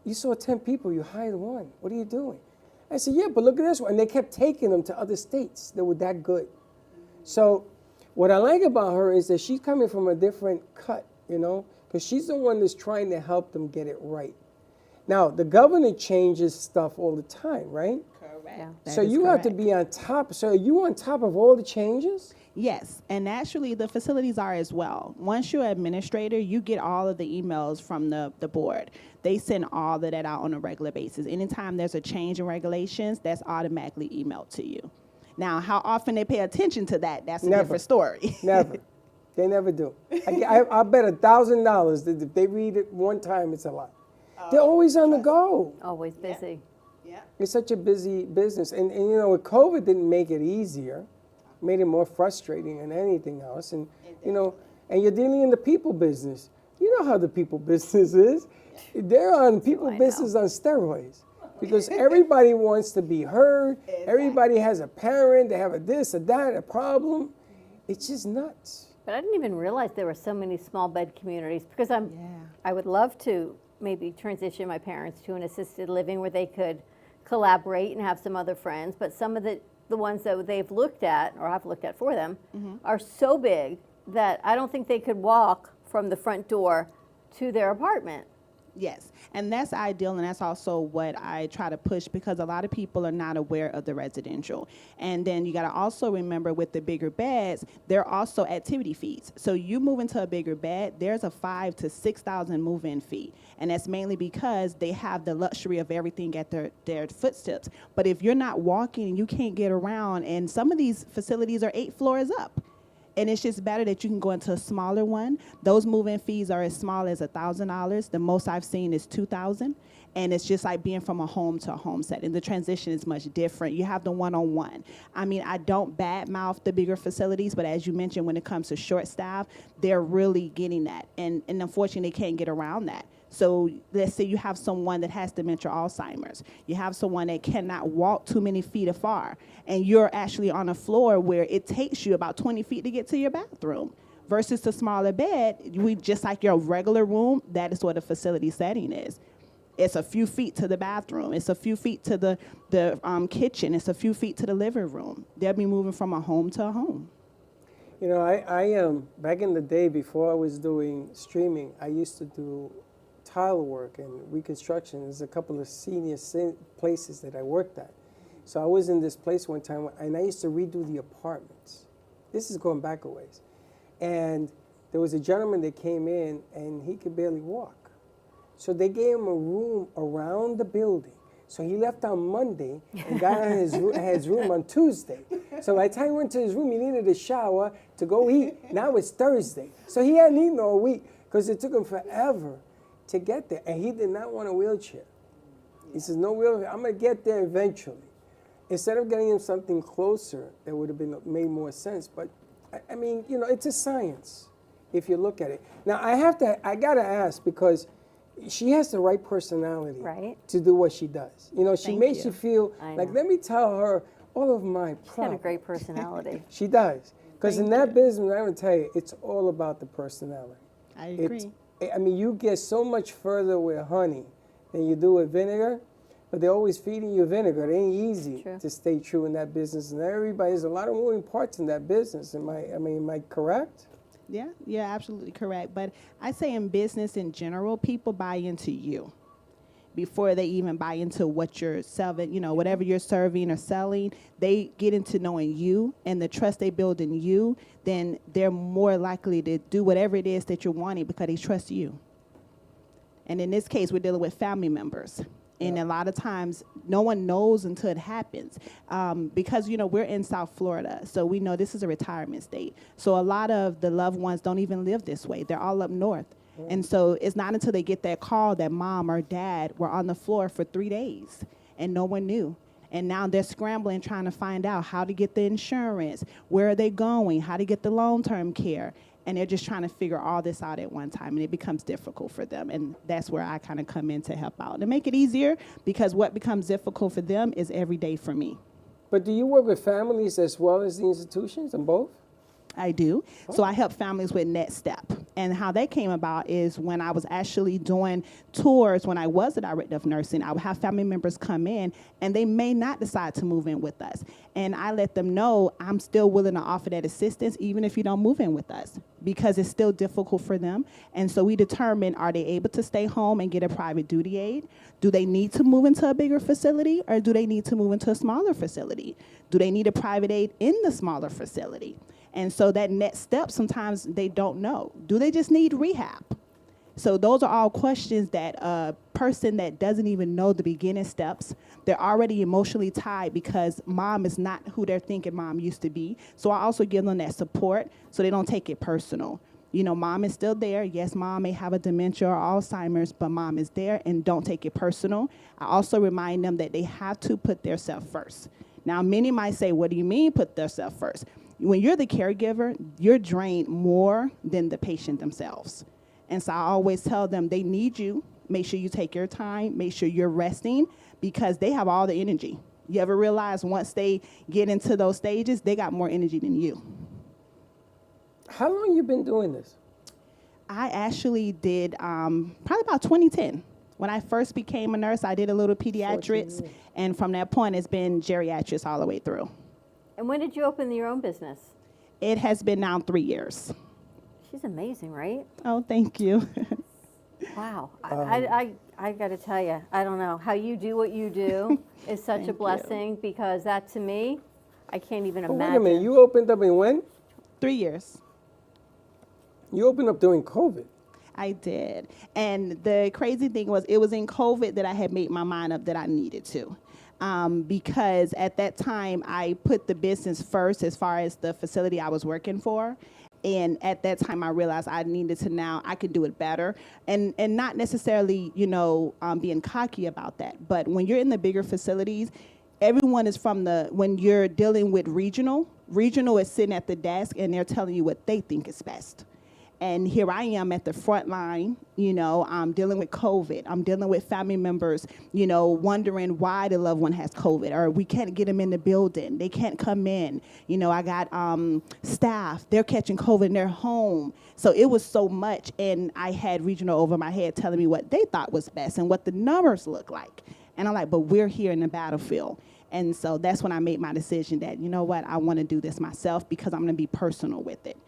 you saw 10 people, you hired one. What are you doing? I said, yeah, but look at this one. And they kept taking them to other states that were that good. So what I like about her is that she's coming from a different cut, you know, because she's the one that's trying to help them get it right. Now, the governor changes stuff all the time, right?
Correct.
Yeah.
So you have to be on top. So are you on top of all the changes?
Yes, and actually the facilities are as well. Once you're an administrator, you get all of the emails from the board. They send all of that out on a regular basis. Anytime there's a change in regulations, that's automatically emailed to you. Now, how often they pay attention to that, that's a different story.
Never. They never do. I bet $1,000 that if they read it one time, it's a lot. They're always on the go.
Always busy.
Yeah.
It's such a busy business. And you know, with COVID didn't make it easier. Made it more frustrating than anything else. And you know, and you're dealing in the people business. You know how the people business is. They're on people business on steroids, because everybody wants to be heard. Everybody has a parent. They have a this, a that, a problem. It's just nuts.
But I didn't even realize there were so many small bed communities, because I would love to maybe transition my parents to an assisted living where they could collaborate and have some other friends. But some of the ones that they've looked at, or I've looked at for them, are so big that I don't think they could walk from the front door to their apartment.
Yes, and that's ideal, and that's also what I try to push, because a lot of people are not aware of the residential. And then you got to also remember, with the bigger beds, there are also activity fees. So you move into a bigger bed, there's a $5,000 to $6,000 move-in fee, and that's mainly because they have the luxury of everything at their footsteps. But if you're not walking and you can't get around, and some of these facilities are 8 floors up, and it's just better that you can go into a smaller one. Those move-in fees are as small as $1,000. The most I've seen is $2,000. And it's just like being from a home to a home set. And the transition is much different. You have the one-on-one. I mean, I don't badmouth the bigger facilities, but as you mentioned, when it comes to short staff, they're really getting that. And unfortunately, they can't get around that. So let's say you have someone that has dementia, Alzheimer's. You have someone that cannot walk too many feet afar, and you're actually on a floor where it takes you about 20 feet to get to your bathroom. Versus the smaller bed, we just like your regular room, that is what a facility setting is. It's a few feet to the bathroom. It's a few feet to the kitchen. It's a few feet to the living room. They'll be moving from a home to a home.
You know, I back in the day before I was doing streaming, I used to do tile work and reconstruction. There's a couple of senior places that I worked at. So I was in this place one time, and I used to redo the apartments. This is going back a ways. And there was a gentleman that came in, and he could barely walk. So they gave him a room around the building So he left on Monday and got out of his room on Tuesday. So by the time he went to his room, he needed a shower to go eat. Now it's Thursday. So he hadn't eaten all week because it took him forever to get there. And he did not want a wheelchair. He says, no wheelchair, I'm going to get there eventually. Instead of getting him something closer, that would have made more sense. But, I mean, you know, it's a science if you look at it. Now, I got to ask, because she has the right personality to do what she does. You know, she makes you feel like, let me tell her all of my problems.
She's got a great personality.
She does. Because in that business, I'm going to tell you, it's all about the personality.
I agree.
I mean, you get so much further with honey than you do with vinegar, but they're always feeding you vinegar. It ain't easy to stay true in that business. And there's a lot of moving parts in that business. Am I correct?
Yeah, you're absolutely correct. But I say in business in general, people buy into you before they even buy into what you're selling, you know, whatever you're serving or selling. They get into knowing you, and the trust they build in you, then they're more likely to do whatever it is that you're wanting because they trust you. And in this case, we're dealing with family members. And a lot of times, no one knows until it happens. Because, you know, we're in South Florida, so we know this is a retirement state. So a lot of the loved ones don't even live this way. They're all up north. And so it's not until they get that call that mom or dad were on the floor for 3 days, and no one knew. And now they're scrambling, trying to find out how to get the insurance, where are they going, how to get the long-term care. And they're just trying to figure all this out at one time, and it becomes difficult for them. And that's where I kind of come in to help out and make it easier, because what becomes difficult for them is every day for me.
But do you work with families as well as the institutions, and both?
I do. So I help families with Next Step. And how that came about is when I was actually doing tours, when I was a director of nursing, I would have family members come in, and they may not decide to move in with us. And I let them know I'm still willing to offer that assistance even if you don't move in with us, because it's still difficult for them. And so we determine, are they able to stay home and get a private duty aid? Do they need to move into a bigger facility, or do they need to move into a smaller facility? Do they need a private aid in the smaller facility? And so that next step, sometimes they don't know. Do they just need rehab? So those are all questions that a person that doesn't even know the beginning steps, they're already emotionally tied because mom is not who they're thinking mom used to be. So I also give them that support so they don't take it personal. You know, mom is still there. Yes, mom may have a dementia or Alzheimer's, but mom is there, and don't take it personal. I also remind them that they have to put themselves first. Now, many might say, what do you mean put themselves first? When you're the caregiver, you're drained more than the patient themselves. And so I always tell them they need you. Make sure you take your time. Make sure you're resting, because they have all the energy. You ever realize once they get into those stages, they got more energy than you.
How long have you been doing this?
I actually did probably about 2010. When I first became a nurse, I did a little pediatrics. And from that point, it's been geriatrics all the way through.
And when did you open your own business?
It has been now 3 years.
She's amazing, right?
Oh, thank you.
Wow. I got to tell you, I don't know. How you do what you do is such a blessing, because that, to me, I can't even imagine.
Wait a minute. You opened up in when?
3 years.
You opened up during COVID.
I did. And the crazy thing was, it was in COVID that I had made my mind up that I needed to. Because at that time, I put the business first as far as the facility I was working for. And at that time, I realized I needed to I could do it better. And not necessarily, you know, being cocky about that. But when you're in the bigger facilities, everyone is when you're dealing with regional is sitting at the desk and they're telling you what they think is best. And here I am at the front line, you know, I'm dealing with COVID. I'm dealing with family members, you know, wondering why the loved one has COVID, or we can't get them in the building. They can't come in. You know, I got staff, they're catching COVID in their home. So it was so much. And I had regional over my head telling me what they thought was best and what the numbers look like. And I'm like, but we're here in the battlefield. And so that's when I made my decision that, you know what, I want to do this myself, because I'm going to be personal with it.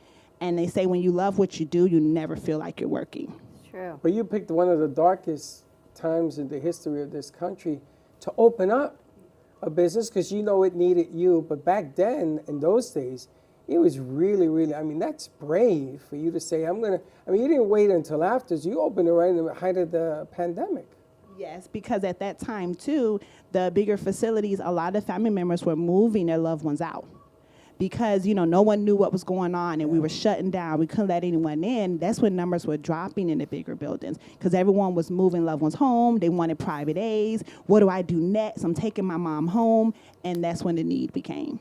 And they say when you love what you do, you never feel like you're working.
True.
But you picked one of the darkest times in the history of this country to open up a business, because you know it needed you. But back then, in those days, it was really, really, I mean, that's brave for you to say, you didn't wait until after. You opened it right in the height of the pandemic.
Yes, because at that time, too, the bigger facilities, a lot of family members were moving their loved ones out. Because, no one knew what was going on and we were shutting down. We couldn't let anyone in. That's when numbers were dropping in the bigger buildings because everyone was moving loved ones home. They wanted private A's. What do I do next? I'm taking my mom home. And that's when the need became.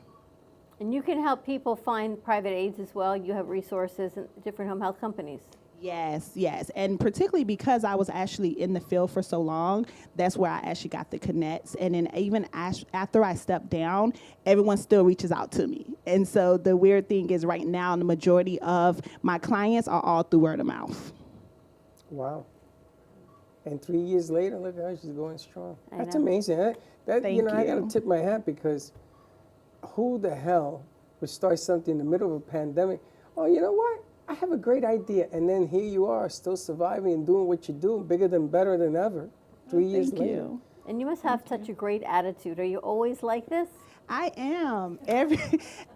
And you can help people find private aides as well. You have resources in different home health companies.
Yes. And particularly because I was actually in the field for so long, that's where I actually got the connects. And then even after I stepped down, everyone still reaches out to me. And so the weird thing is right now, the majority of my clients are all through word of mouth.
Wow. And 3 years later, look at her, she's going strong. That's
know.
amazing.
Thank
I got
you.
to tip my hat because who the hell would start something in the middle of a pandemic? Oh, you know what? I have a great idea. And then here you are, still surviving and doing what you do, bigger than, better than ever, 3 years
Thank
later.
you.
And you must have such a great attitude. Are you always like this?
I am.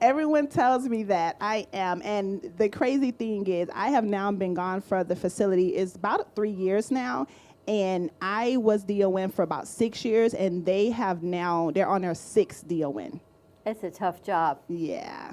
Everyone tells me that I am. And the crazy thing is I have now been gone for the facility. It's about 3 years now. And I was DON for about 6 years, and they're on their 6th DON.
It's a tough job.
Yeah,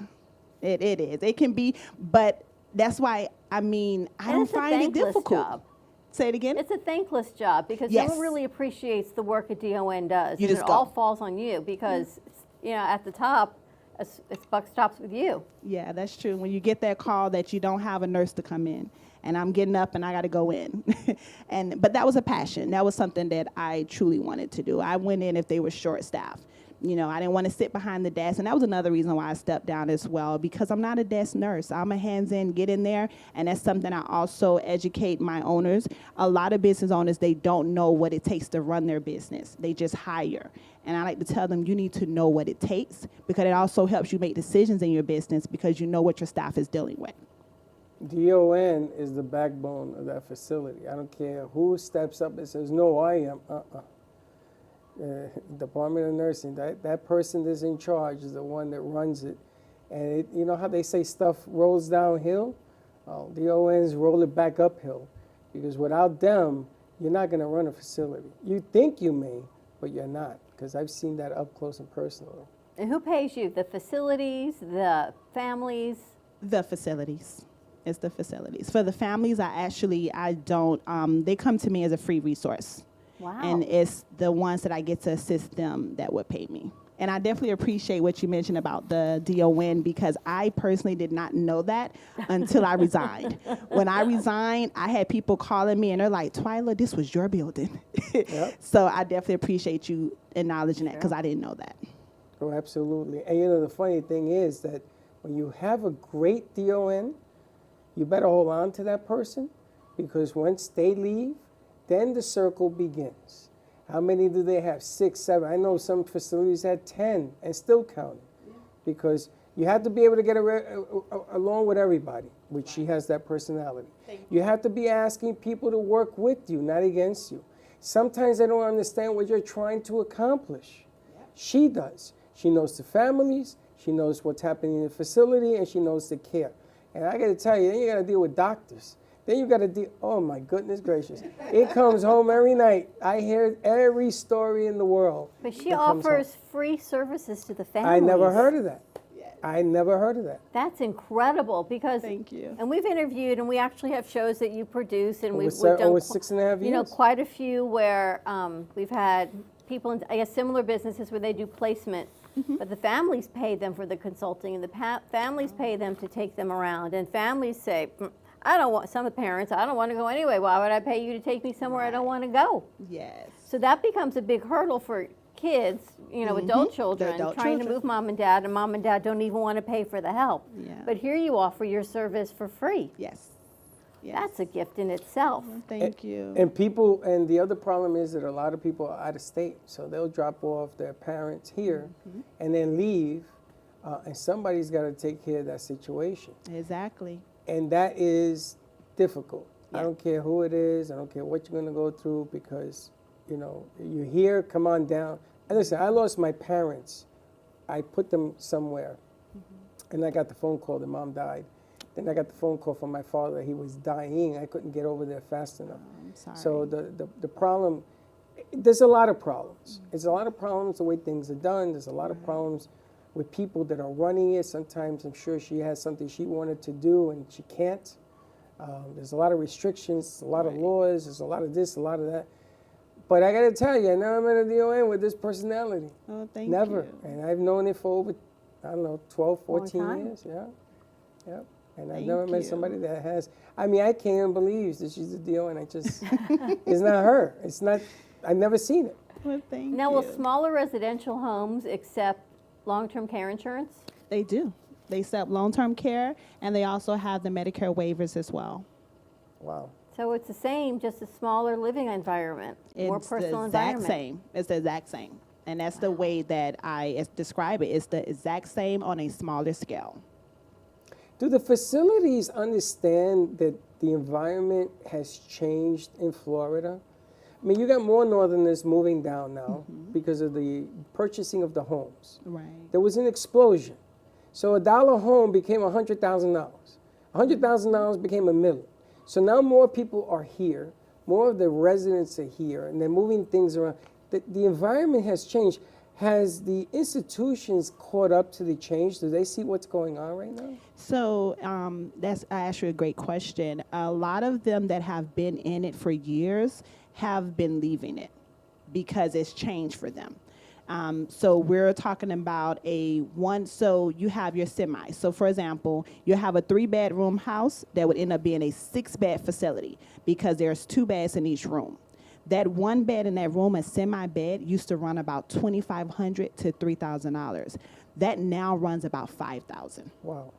it is. It can be, but that's why, I don't find it difficult.
Job.
Say it again?
It's a thankless job because no one really appreciates the work a DON does.
You just
it
go.
all falls on you because, at the top, it's buck stops with you.
Yeah, that's true. When you get that call that you don't have a nurse to come in, and I'm getting up and I got to go in. But that was a passion. That was something that I truly wanted to do. I went in if they were short-staffed. I didn't want to sit behind the desk. And that was another reason why I stepped down as well, because I'm not a desk nurse. I'm a hands-in, get in there. And that's something I also educate my owners. A lot of business owners, they don't know what it takes to run their business. They just hire. And I like to tell them you need to know what it takes because it also helps you make decisions in your business because you know what your staff is dealing with.
DON is the backbone of that facility. I don't care who steps up and says, no, I am. Department of Nursing, that person that's in charge is the one that runs it. And you know how they say stuff rolls downhill? DONs roll it back uphill. Because without them, you're not going to run a facility. You think you may, but you're not. Because I've seen that up close and personal.
And who pays you? The facilities, the families?
The facilities. It's the facilities. For the families, I don't, they come to me as a free resource.
Wow.
And it's the ones that I get to assist them that would pay me. And I definitely appreciate what you mentioned about the DON because I personally did not know that until I resigned. When I resigned, I had people calling me and they're like, Twyla, this was your building. Yep. So I definitely appreciate you acknowledging that because I didn't know that.
Oh, absolutely. And the funny thing is that when you have a great DON, you better hold on to that person because once they leave, then the circle begins. How many do they have? 6, 7. I know some facilities had 10 and still counting because you have to be able to get along with everybody, which she has that personality. You have to be asking people to work with you, not against you. Sometimes they don't understand what you're trying to accomplish. She does. She knows the families, she knows what's happening in the facility, and she knows the care. And I got to tell you, then you got to deal with doctors. Then you got to deal, oh my goodness gracious. It comes home every night. I hear every story in the world.
But she offers free services to the families.
I never heard of that. I never heard of that.
That's incredible because,
thank you.
And we've interviewed, and we actually have shows that you produce, and we've done
over 6.5 years.
Quite a few where we've had people in, I guess, similar businesses where they do placement, but the families pay them for the consulting, and the families pay them to take them around, and families say, I don't want, some parents, I don't want to go anyway. Why would I pay you to take me somewhere I don't want to go?
Yes.
So that becomes a big hurdle for kids, adult children, trying to move mom and dad don't even want to pay for the help.
Yeah.
But here you offer your service for free.
Yes.
That's a gift in itself.
Thank you.
And the other problem is that a lot of people are out of state, so they'll drop off their parents here and then leave, and somebody's got to take care of that situation.
Exactly.
And that is difficult.
Yeah.
I don't care who it is. I don't care what you're going to go through because, you're here, come on down. And listen, I lost my parents. I put them somewhere. And I got the phone call that mom died. Then I got the phone call from my father. He was dying. I couldn't get over there fast enough.
I'm sorry.
So the problem, There's a lot of problems. There's a lot of problems the way things are done. There's a lot of problems with people that are running it. Sometimes I'm sure she has something she wanted to do and she can't. There's a lot of restrictions, a lot of laws, there's a lot of this, a lot of that. But I got to tell you, I never met a DON with this personality.
Oh, thank
never.
you.
And I've known it for over, I don't know, 12, 14
time.
years. Yeah. Yeah. And I've
Thank
never met
you.
somebody that has, I mean, I can't even believe that she's a DON. I just, it's not her. It's not, I've never seen it.
Well, thank
Now,
you.
will smaller residential homes accept long-term care insurance?
They do. They accept long-term care, and they also have the Medicare waivers as well.
Wow.
So it's the same, just a smaller living environment, more
It's
personal
the exact
environment.
same. It's the exact same. And that's the way that I describe it. It's the exact same on a smaller scale.
Do the facilities understand that the environment has changed in Florida? I mean, you got more Northerners moving down now because of the purchasing of the homes.
Right.
There was an explosion. So $1 home became $100,000. $100,000 became $1 million. So now more people are here. More of the residents are here, and they're moving things around. The environment has changed. Has the institutions caught up to the change? Do they see what's going on right now?
So that's actually a great question. A lot of them that have been in it for years have been leaving it because it's changed for them. So we're talking about so you have your semi. So for example, you have a 3-bedroom house that would end up being a 6-bed facility because there's 2 beds in each room. That 1 bed in that room, a semi-bed, used to run about $2,500 to $3,000. That now runs about $5,000.
Wow.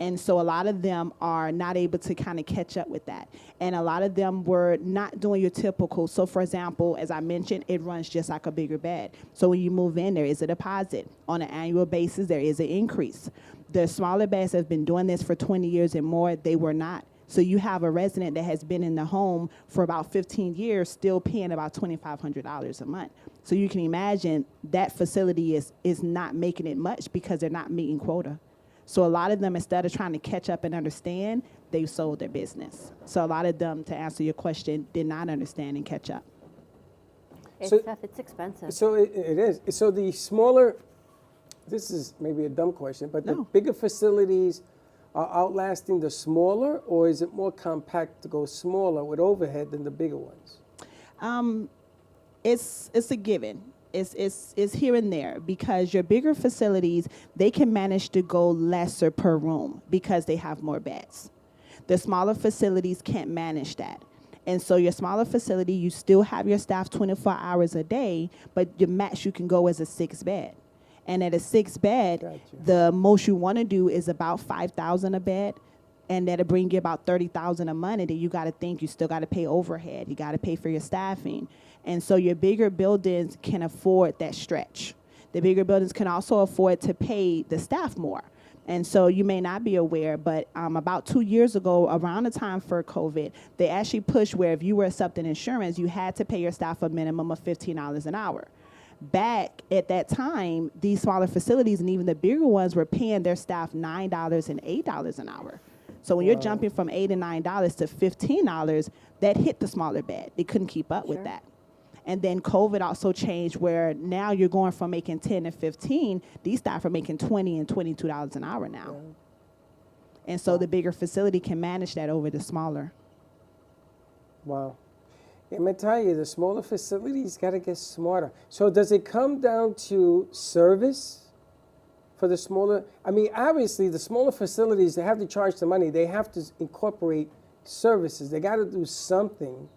And so a lot of them are not able to kind of catch up with that. And a lot of them were not doing your typical. So for example, as I mentioned, it runs just like a bigger bed. So when you move in, there is a deposit. On an annual basis, there is an increase. The smaller beds have been doing this for 20 years and more. They were not. So you have a resident that has been in the home for about 15 years, still paying about $2,500 a month. So you can imagine that facility is not making it much because they're not meeting quota. So a lot of them, instead of trying to catch up and understand, they sold their business. So a lot of them, to answer your question, did not understand and catch up.
It's
So-
tough, it's expensive.
So it is. So the smaller, this is maybe a dumb question, but the bigger facilities are outlasting the smaller, or is it more compact to go smaller with overhead than the bigger ones?
It's a given. It's here and there because your bigger facilities, they can manage to go lesser per room because they have more beds. The smaller facilities can't manage that. And so your smaller facility, you still have your staff 24 hours a day, but the max you can go is a 6-bed. And at a 6-bed, the most you want to do is about $5,000 a bed, and that'll bring you about $30,000 a month. And then you got to think you still got to pay overhead. You got to pay for your staffing. And so your bigger buildings can afford that stretch. The bigger buildings can also afford to pay the staff more. And so you may not be aware, but about 2 years ago, around the time for COVID, they actually pushed where if you were accepting insurance, you had to pay your staff a minimum of $15 an hour. Back at that time, these smaller facilities and even the bigger ones were paying their staff $9 and $8 an hour. So when you're jumping from $8 and $9 to $15, that hit the smaller bed. They couldn't keep up with that. And then COVID also changed where now you're going from making 10 and 15, these staff are making $20 and $22 an hour now. And so the bigger facility can manage that over the smaller.
Wow. I'm going to tell you, the smaller facilities got to get smarter. So does it come down to service for the smaller? I mean, obviously, the smaller facilities, they have to charge the money. They have to incorporate services. They got to do something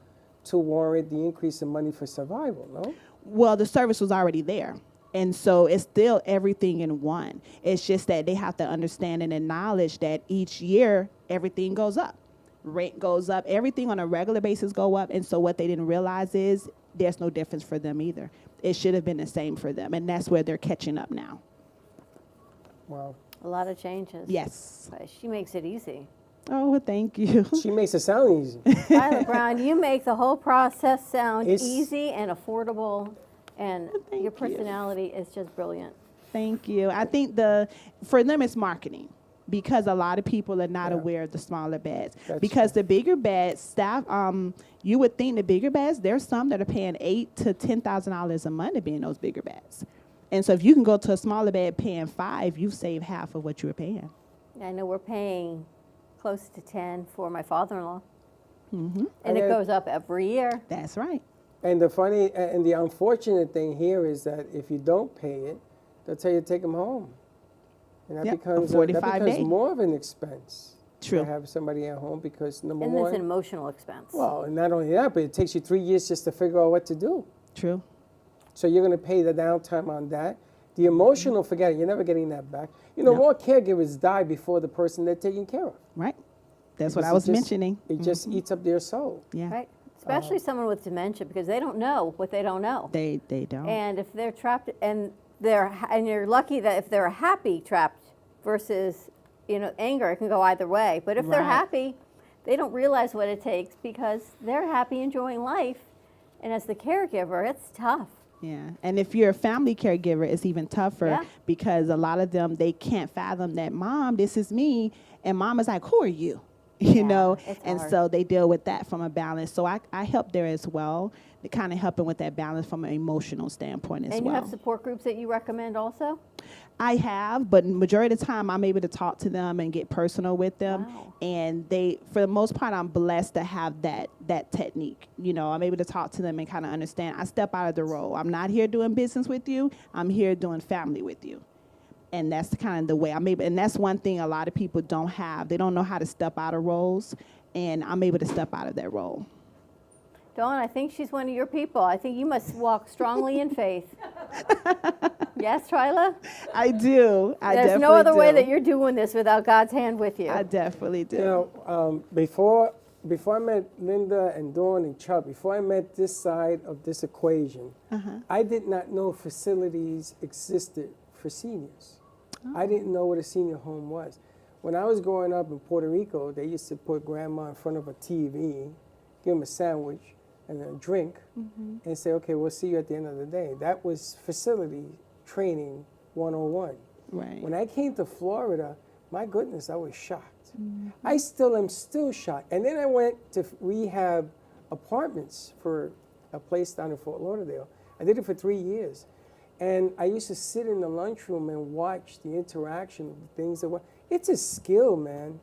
to warrant the increase in money for survival, no?
Well, the service was already there. And so it's still everything in one. It's just that they have to understand and acknowledge that each year, everything goes up. Rent goes up. Everything on a regular basis go up. And so what they didn't realize is there's no difference for them either. It should have been the same for them. And that's where they're catching up now.
Wow.
A lot of changes.
Yes.
But she makes it easy.
Oh, well, thank you.
She makes it sound easy.
Violet Brown, you make the whole process sound
It's-
easy and affordable, and your personality is just brilliant.
Thank you. I think for them, it's marketing. because a lot of people are not aware of the smaller beds.
That's
Because the bigger beds, staff, you would think the bigger beds, there's some that are paying $8,000 to $10,000 a month to be in those bigger beds. And so if you can go to a smaller bed paying $5,000, you save half of what you were paying.
I know we're paying close to $10,000 for my father-in-law.
Mm-hmm.
And it goes up every year.
That's right.
And the funny and the unfortunate thing here is that if you don't pay it, they'll tell you to take them home. And that becomes more of an expense.
True.
To have somebody at home because number
And
one.
it's an emotional expense.
Well, and not only that, but it takes you 3 years just to figure out what to do.
True.
So you're going to pay the downtime on that. The emotional, forget it. You're never getting that back. You know, more caregivers die before the person they're taking care of.
Right. That's what
Because
I was
it just-
mentioning.
It just eats up their soul.
Yeah.
Right? Especially someone with dementia, because they don't know what they don't know.
They don't.
And if they're trapped, and you're lucky that if they're happy trapped versus, anger, it can go either way. But if they're
Right.
happy, they don't realize what it takes because they're happy enjoying life. And as the caregiver, it's tough.
Yeah, and if you're a family caregiver, it's even tougher
Yeah.
because a lot of them, they can't fathom that, Mom, this is me, and Mom is like, who are you? You know,
it's
and
hard.
so they deal with that from a balance. So I help there as well, kind of helping with that balance from an emotional standpoint as
And
well.
you have support groups that you recommend also?
I have, but majority of the time I'm able to talk to them and get personal with them.
Wow.
And for the most part, I'm blessed to have that technique. I'm able to talk to them and kind of understand. I step out of the role. I'm not here doing business with you. I'm here doing family with you. And that's kind of the way I'm able, and that's one thing a lot of people don't have. They don't know how to step out of roles, and I'm able to step out of that role.
Dawn, I think she's one of your people. I think you must walk strongly in faith. Yes, Twyla?
I do.
There's no other way that you're doing this without God's hand with you.
I definitely do.
You know, before I met Linda and Dawn and Chuck, before I met this side of this equation, I did not know facilities existed for seniors. I didn't know what a senior home was. When I was growing up in Puerto Rico, they used to put grandma in front of a TV, give them a sandwich and a drink, and say, okay, we'll see you at the end of the day. That was facility training 101.
Right.
When I came to Florida, my goodness, I was shocked. I still am shocked. And then I went to rehab apartments for a place down in Fort Lauderdale. I did it for 3 years. And I used to sit in the lunchroom and watch the interaction of the things that were. It's a skill, man,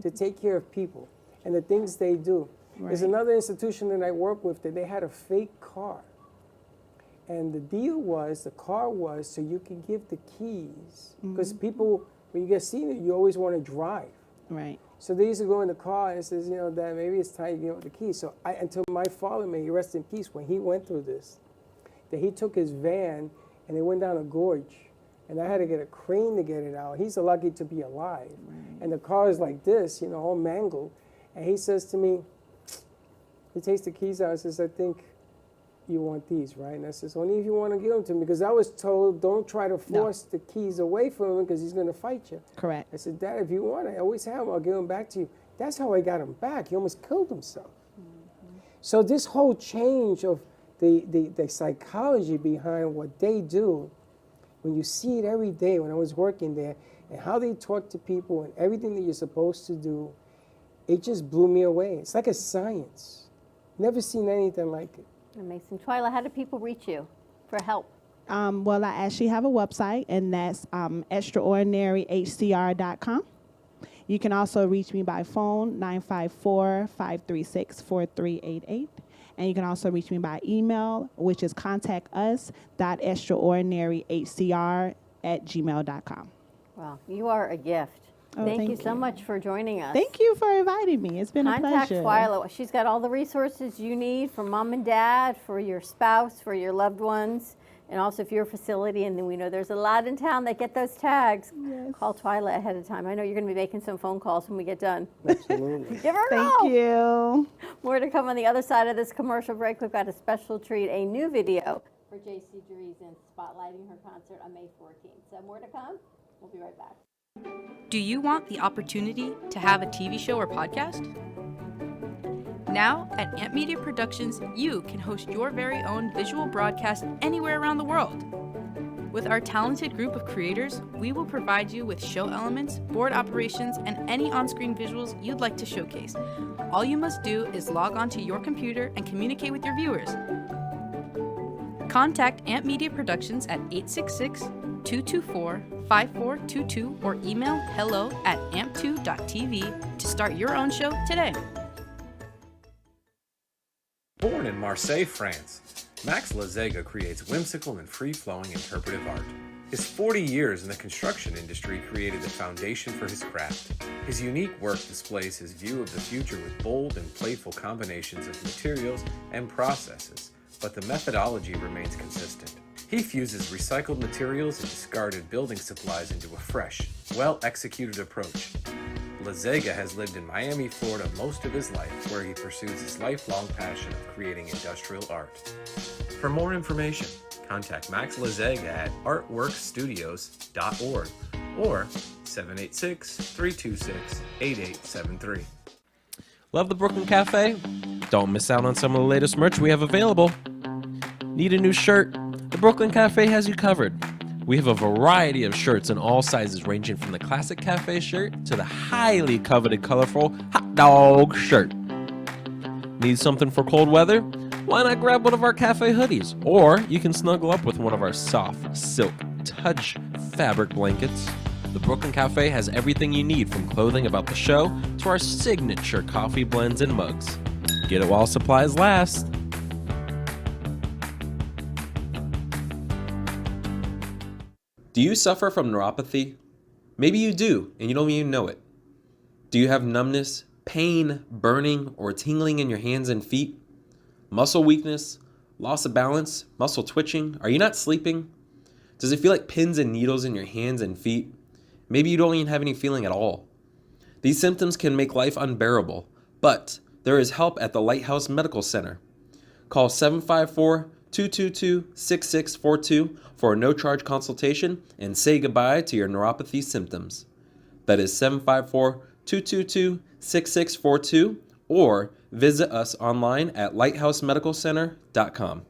to take care of people and the things they do.
Right.
There's another institution that I work with that they had a fake car. And the deal was, the car was so you can give the keys. Because people, when you get senior, you always want to drive.
Right.
So they used to go in the car and says, Dad, maybe it's time you give up the keys. So until my father, may he rest in peace, when he went through this, that he took his van and they went down a gorge. And I had to get a crane to get it out. He's lucky to be alive. Right. And the car is like this, all mangled. And he says to me, he takes the keys out and says, I think you want these, right? And I says, only if you want to give them to me. Because I was told, don't try to force the keys away from him because he's going to fight you.
Correct.
I said, Dad, if you want, I always have them. I'll give them back to you. That's how I got him back. He almost killed himself. So this whole change of the psychology behind what they do, when you see it every day when I was working there, and how they talk to people and everything that you're supposed to do, it just blew me away. It's like a science. Never seen anything like it.
Amazing. Twyla, how do people reach you for help?
Well, I actually have a website, and that's extraordinaryhcr.com. You can also reach me by phone, 954-536-4388. And you can also reach me by email, which is contactus.extraordinaryhcr@gmail.com.
Wow, you are a gift.
Oh,
thank you so much for joining us.
Thank you for inviting me. It's been a pleasure.
Contact Twyla. She's got all the resources you need for mom and dad, for your spouse, for your loved ones, and also for your facility. And then we know there's a lot in town that get those tags.
Yes.
Call Twyla ahead of time. I know you're going to be making some phone calls when we get done.
Absolutely.
Give her a
Thank
call.
you.
More to come on the other side of this commercial break. We've got a special treat, a new video for J.C. Dreesen spotlighting her concert on May 14th. So more to come. We'll be right back.
Do you want the opportunity to have a TV show or podcast? Now, at Amp Media Productions, you can host your very own visual broadcast anywhere around the world. With our talented group of creators, we will provide you with show elements, board operations, and any on-screen visuals you'd like to showcase. All you must do is log onto your computer and communicate with your viewers. Contact Amp Media Productions at 866-224-5422 or email hello@amp2.tv to start your own show today.
Born in Marseille, France, Max Lazega creates whimsical and free-flowing interpretive art. His 40 years in the construction industry created the foundation for his craft. His unique work displays his view of the future with bold and playful combinations of materials and processes, but the methodology remains consistent. He fuses recycled materials and discarded building supplies into a fresh, well-executed approach. Lazega has lived in Miami, Florida most of his life, where he pursues his lifelong passion of creating industrial art. For more information, contact Max Lazega at artworkstudios.org or 786-326-8873. Love the Brooklyn Cafe? Don't miss out on some of the latest merch we have available. Need a new shirt? The Brooklyn Cafe has you covered. We have a variety of shirts in all sizes, ranging from the classic cafe shirt to the highly coveted colorful hot dog shirt. Need something for cold weather? Why not grab one of our cafe hoodies? Or you can snuggle up with one of our soft silk touch fabric blankets. The Brooklyn Cafe has everything you need, from clothing about the show to our signature coffee blends and mugs. Get it while supplies last. Do you suffer from neuropathy? Maybe you do, and you don't even know it. Do you have numbness, pain, burning, or tingling in your hands and feet? Muscle weakness, loss of balance, muscle twitching? Are you not sleeping? Does it feel like pins and needles in your hands and feet? Maybe you don't even have any feeling at all. These symptoms can make life unbearable, but there is help at the Lighthouse Medical Center. Call 754-222-6642 for a no-charge consultation and say goodbye to your neuropathy symptoms. That is 754-222-6642, or visit us online at lighthousemedicalcenter.com.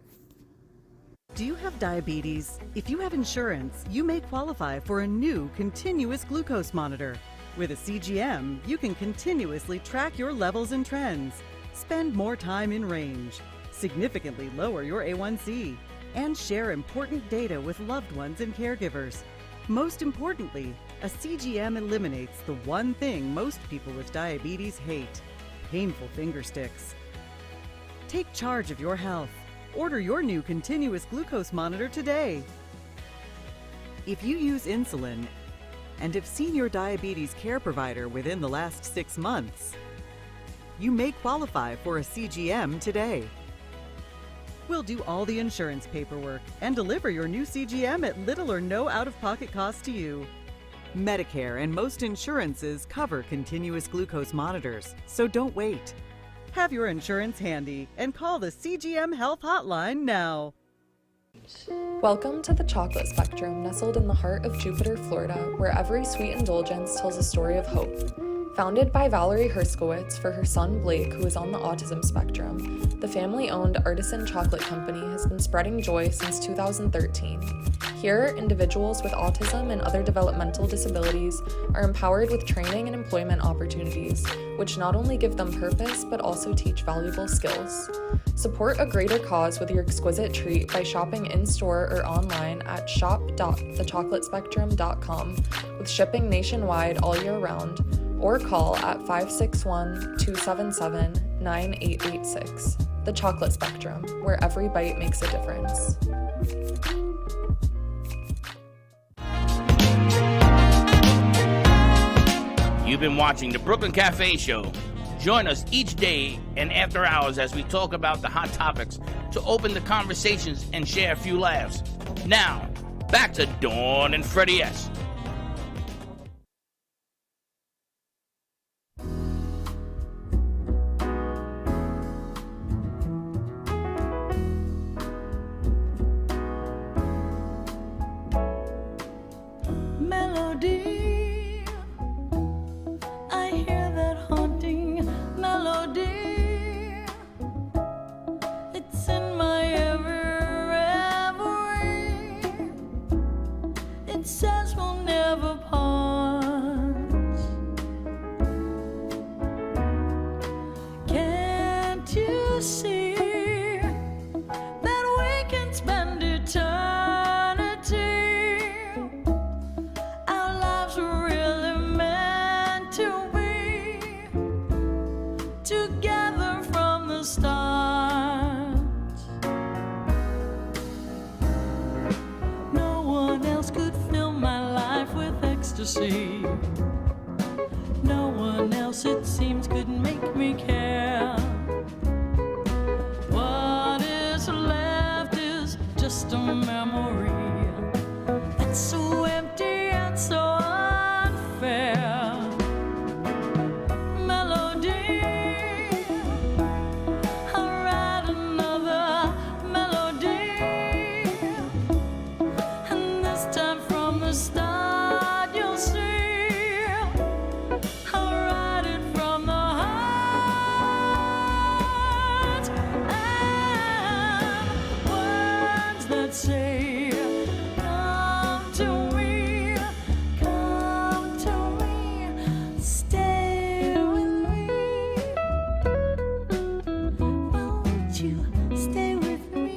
Do you have diabetes? If you have insurance, you may qualify for a new continuous glucose monitor. With a CGM, you can continuously track your levels and trends, spend more time in range, significantly lower your A1C, and share important data with loved ones and caregivers. Most importantly, a CGM eliminates the one thing most people with diabetes hate: painful finger sticks. Take charge of your health. Order your new continuous glucose monitor today. If you use insulin and have seen your diabetes care provider within the last 6 months, you may qualify for a CGM today. We'll do all the insurance paperwork and deliver your new CGM at little or no out-of-pocket cost to you. Medicare and most insurances cover continuous glucose monitors, so don't wait. Have your insurance handy and call the CGM Health Hotline now.
Welcome to the Chocolate Spectrum, nestled in the heart of Jupiter, Florida, where every sweet indulgence tells a story of hope. Founded by Valerie Herskowitz for her son Blake, who is on the autism spectrum, the family-owned Artisan Chocolate Company has been spreading joy since 2013. Here, individuals with autism and other developmental disabilities are empowered with training and employment opportunities, which not only give them purpose, but also teach valuable skills. Support a greater cause with your exquisite treat by shopping in-store or online at shop.thechocolatespectrum.com, with shipping nationwide all year round, or call at 561-277-9886. The Chocolate Spectrum, where every bite makes a difference.
You've been watching the Brooklyn Cafe Show. Join us each day and after hours as we talk about the hot topics to open the conversations and share a few laughs. Now, back to Dawn and Freddie S.
Melody, I hear that haunting melody. It's in my every reverie.
together from the start. No one else could fill my life with ecstasy. No one else, it seems, could make me care. What is left is just a memory that's so empty and so unfair. Melody, I'll write another melody, and this time from the start you'll see. I'll write it from the heart, and words that say, come to me, stay with me. Won't you stay with me?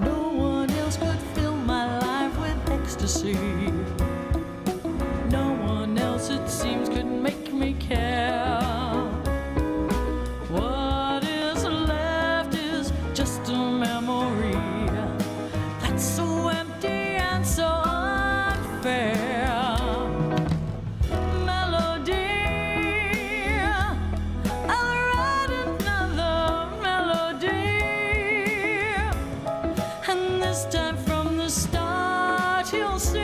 No one else could fill my life with ecstasy. No one else, it seems, could make me care. What is left is just a memory that's so empty and so unfair. Melody, I'll write another melody, and this time from the start you'll see.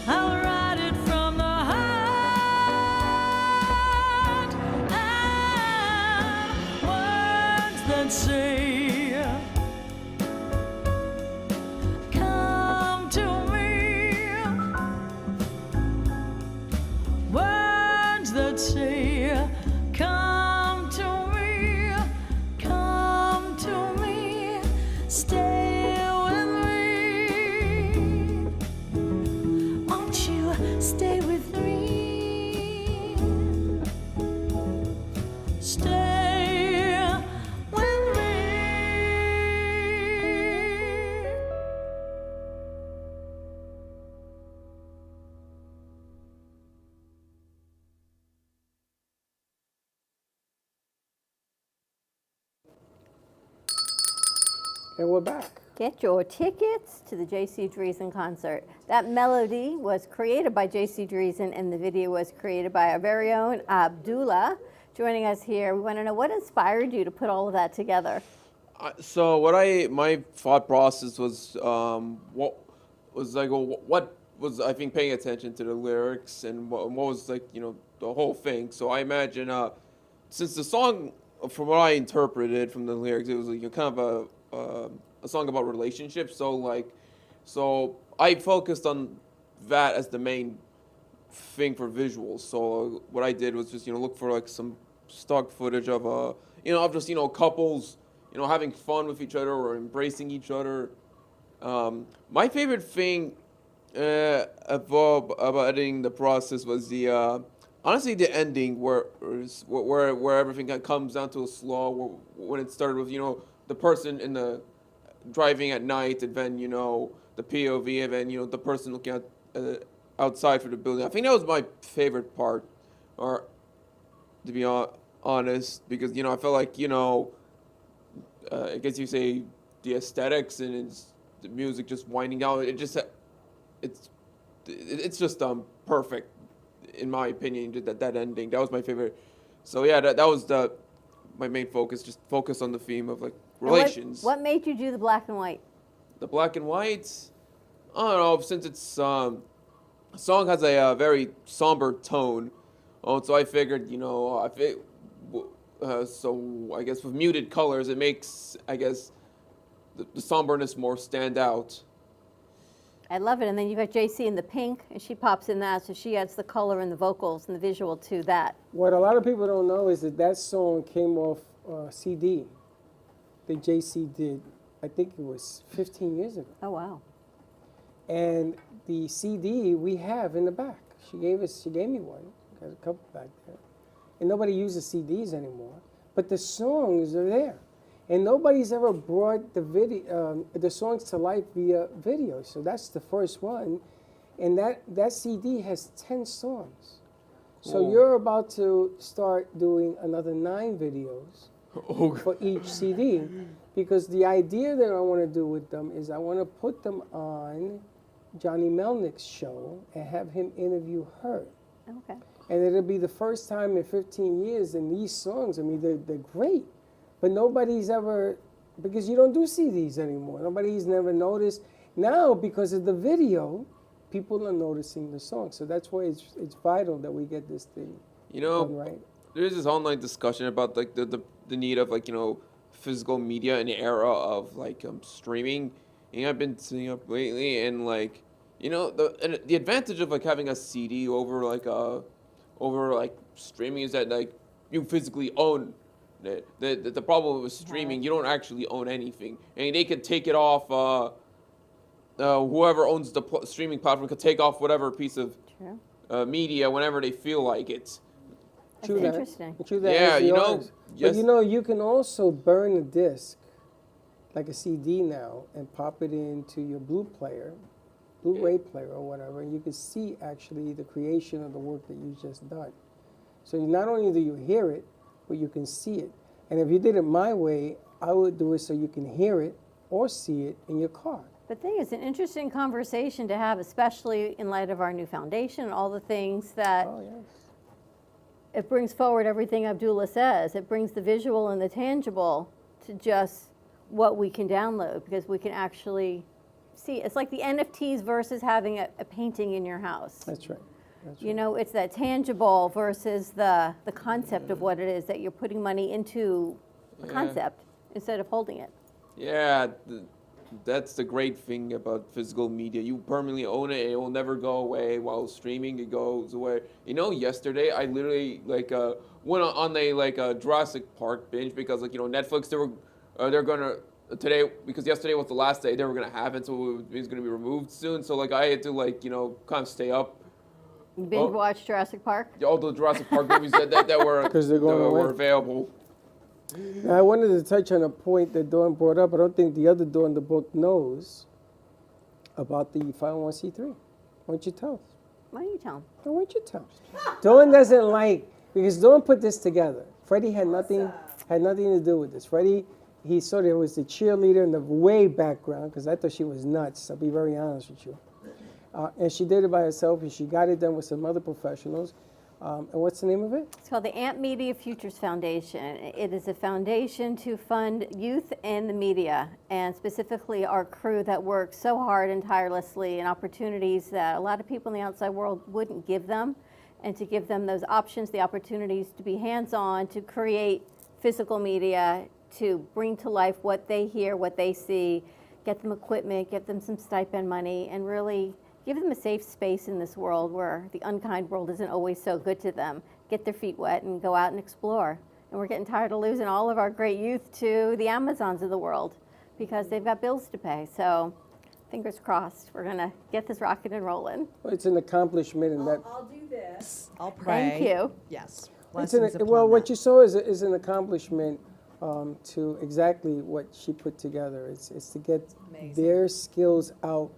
I'll write it from the heart, and words that say, come to me. Words that say, come to me, come to me, stay with me. Won't you stay with me? Stay with me.
And we're back.
Get your tickets to the J.C. Dreesen concert. That melody was created by J.C. Dreesen, and the video was created by our very own Abdullah. Joining us here, we want to know what inspired you to put all of that together.
So my thought process was what was I think paying attention to the lyrics and what was the whole thing. So I imagine since the song, from what I interpreted from the lyrics, it was kind of a song about relationships. So I focused on that as the main thing for visuals. So what I did was just look for some stock footage of just couples having fun with each other or embracing each other. My favorite thing about editing the process was honestly the ending where everything comes down to a slow, when it started with the person in the driving at night, and then the POV, and then the person looking at outside for the building. I think that was my favorite part, or to be honest, because I felt like I guess you say the aesthetics and it's the music just winding down. It's just perfect in my opinion. That ending, that was my favorite. So yeah, that was my main focus. Just focus on the theme of relations.
What made you do the black and white?
The black and white, I don't know, since it's the song has a very somber tone. So I figured, so I guess with muted colors, it makes, I guess, the somberness more stand out.
I love it. And then you've got JC in the pink, and she pops in that, so she adds the color and the vocals and the visual to that.
What a lot of people don't know is that that song came off CD that JC did, I think it was 15 years ago.
Oh, wow.
And the CD we have in the back. She gave me one. Got a couple back there. And nobody uses CDs anymore. But the songs are there. And nobody's ever brought the songs to life via video. So that's the first one. And that CD has 10 songs. So you're about to start doing another 9 videos for each CD. Because the idea that I want to do with them is I want to put them on Johnny Melnick's show and have him interview her.
Okay.
And it'll be the first time in 15 years, and these songs, I mean, they're great. But nobody's ever, because you don't do CDs anymore. Nobody's never noticed. Now, because of the video, people are noticing the song. So that's why it's vital that we get this thing done right.
There's this online discussion about like the need of like, physical media in the era of like streaming. And I've been seeing up lately, and like, the advantage of like having a CD over streaming is that like you physically own it. The problem with streaming, you don't actually own anything, and they could take it off. Whoever owns the streaming platform could take off whatever piece of media whenever they feel like it.
That's interesting.
True that.
Yeah,
Yes.
Yes.
But you can also burn a disc, like a CD now, and pop it into your Blu-ray player or whatever, and you can see actually the creation of the work that you just done. So not only do you hear it, but you can see it. And if you did it my way, I would do it so you can hear it or see it in your car.
But I think it's an interesting conversation to have, especially in light of our new foundation and all the things that it brings forward everything Abdullah says. It brings the visual and the tangible to just what we can download, because we can actually see. It's like the NFTs versus having a painting in your house.
That's right.
It's that tangible versus the concept of what it is that you're putting money into a concept instead of holding it.
Yeah, that's the great thing about physical media. You permanently own it. It will never go away. While streaming, it goes away. Yesterday I literally went on a Jurassic Park binge because Netflix they're gonna today, because yesterday was the last day they were gonna have it, so it was gonna be removed soon. So I had to kind of stay up.
Binge watch Jurassic Park.
All the Jurassic Park movies that were were available.
Now, I wanted to touch on a point that Dawn brought up. I don't think the other Dawn in the book knows about the 501c3. Why don't you tell us?
Why don't you tell him?
Why don't you tell us? Dawn doesn't like, because Dawn put this together. Freddie had nothing to do with this. Freddie, he sort of was the cheerleader in the way background, because I thought she was nuts. I'll be very honest with you. And she did it by herself, and she got it done with some other professionals. And what's the name of it?
It's called the AMP Media Futures Foundation. It is a foundation to fund youth in the media, and specifically our crew that works so hard and tirelessly, and opportunities that a lot of people in the outside world wouldn't give them, and to give them those options, the opportunities to be hands-on, to create physical media, to bring to life what they hear, what they see, get them equipment, get them some stipend money, and really give them a safe space in this world where the unkind world isn't always so good to them. Get their feet wet and go out and explore. And we're getting tired of losing all of our great youth to the Amazons of the world because they've got bills to pay. So fingers crossed, we're gonna get this rocking and rolling.
Well, it's an accomplishment in that.
I'll do this. I'll pray.
Thank you.
Yes.
What you saw is an accomplishment to exactly what she put together. It's to get their skills out.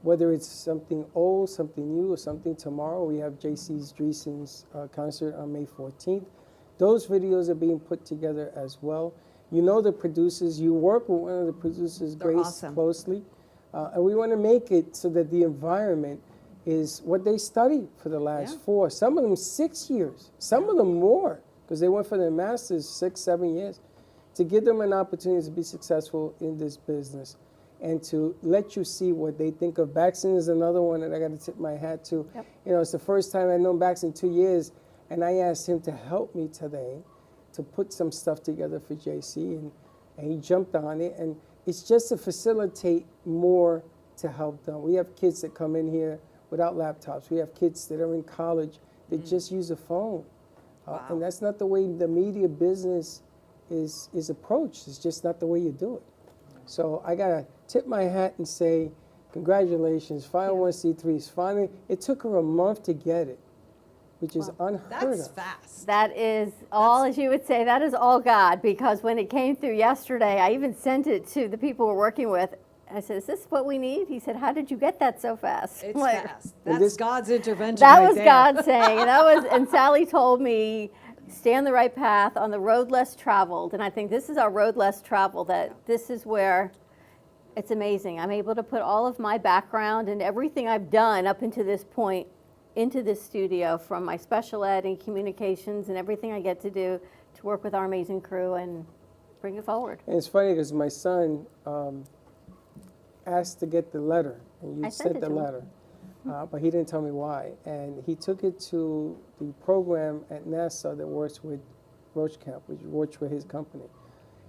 Whether it's something old, something new, or something tomorrow. We have JC's Dreesen's concert on May 14th. Those videos are being put together as well. The producers. You work with one of the producers, Grace, closely. And we want to make it so that the environment is what they studied for the last 4, some of them 6 years, some of them more, because they went for their masters 6, 7 years, to give them an opportunity to be successful in this business. And to let you see what they think of. Baxton is another one that I got to tip my hat to. Yep. It's the first time I've known Baxton in 2 years, and I asked him to help me today to put some stuff together for JC, and he jumped on it. And it's just to facilitate more to help them. We have kids that come in here without laptops. We have kids that are in college that just use a phone. And that's not the way the media business is approached. It's just not the way you do it. So I got to tip my hat and say, congratulations, 501c3s. Finally, it took her a month to get it, which is unheard of.
Fast.
That is all, as you would say, that is all God, because when it came through yesterday, I even sent it to the people we're working with. I said, is this what we need? He said, how did you get that so fast?
It's fast. That's God's intervention.
That
right
was
there.
God saying, and Sally told me, stay on the right path, on the road less traveled. And I think this is our road less traveled, that this is where it's amazing. I'm able to put all of my background and everything I've done up until this point into this studio, from my special ed and communications and everything I get to do to work with our amazing crew and bring it forward.
And it's funny because my son asked to get the letter, and you sent the letter, but he didn't tell me why. And he took it to the program at NASA that works with Roach Camp, which works with his company.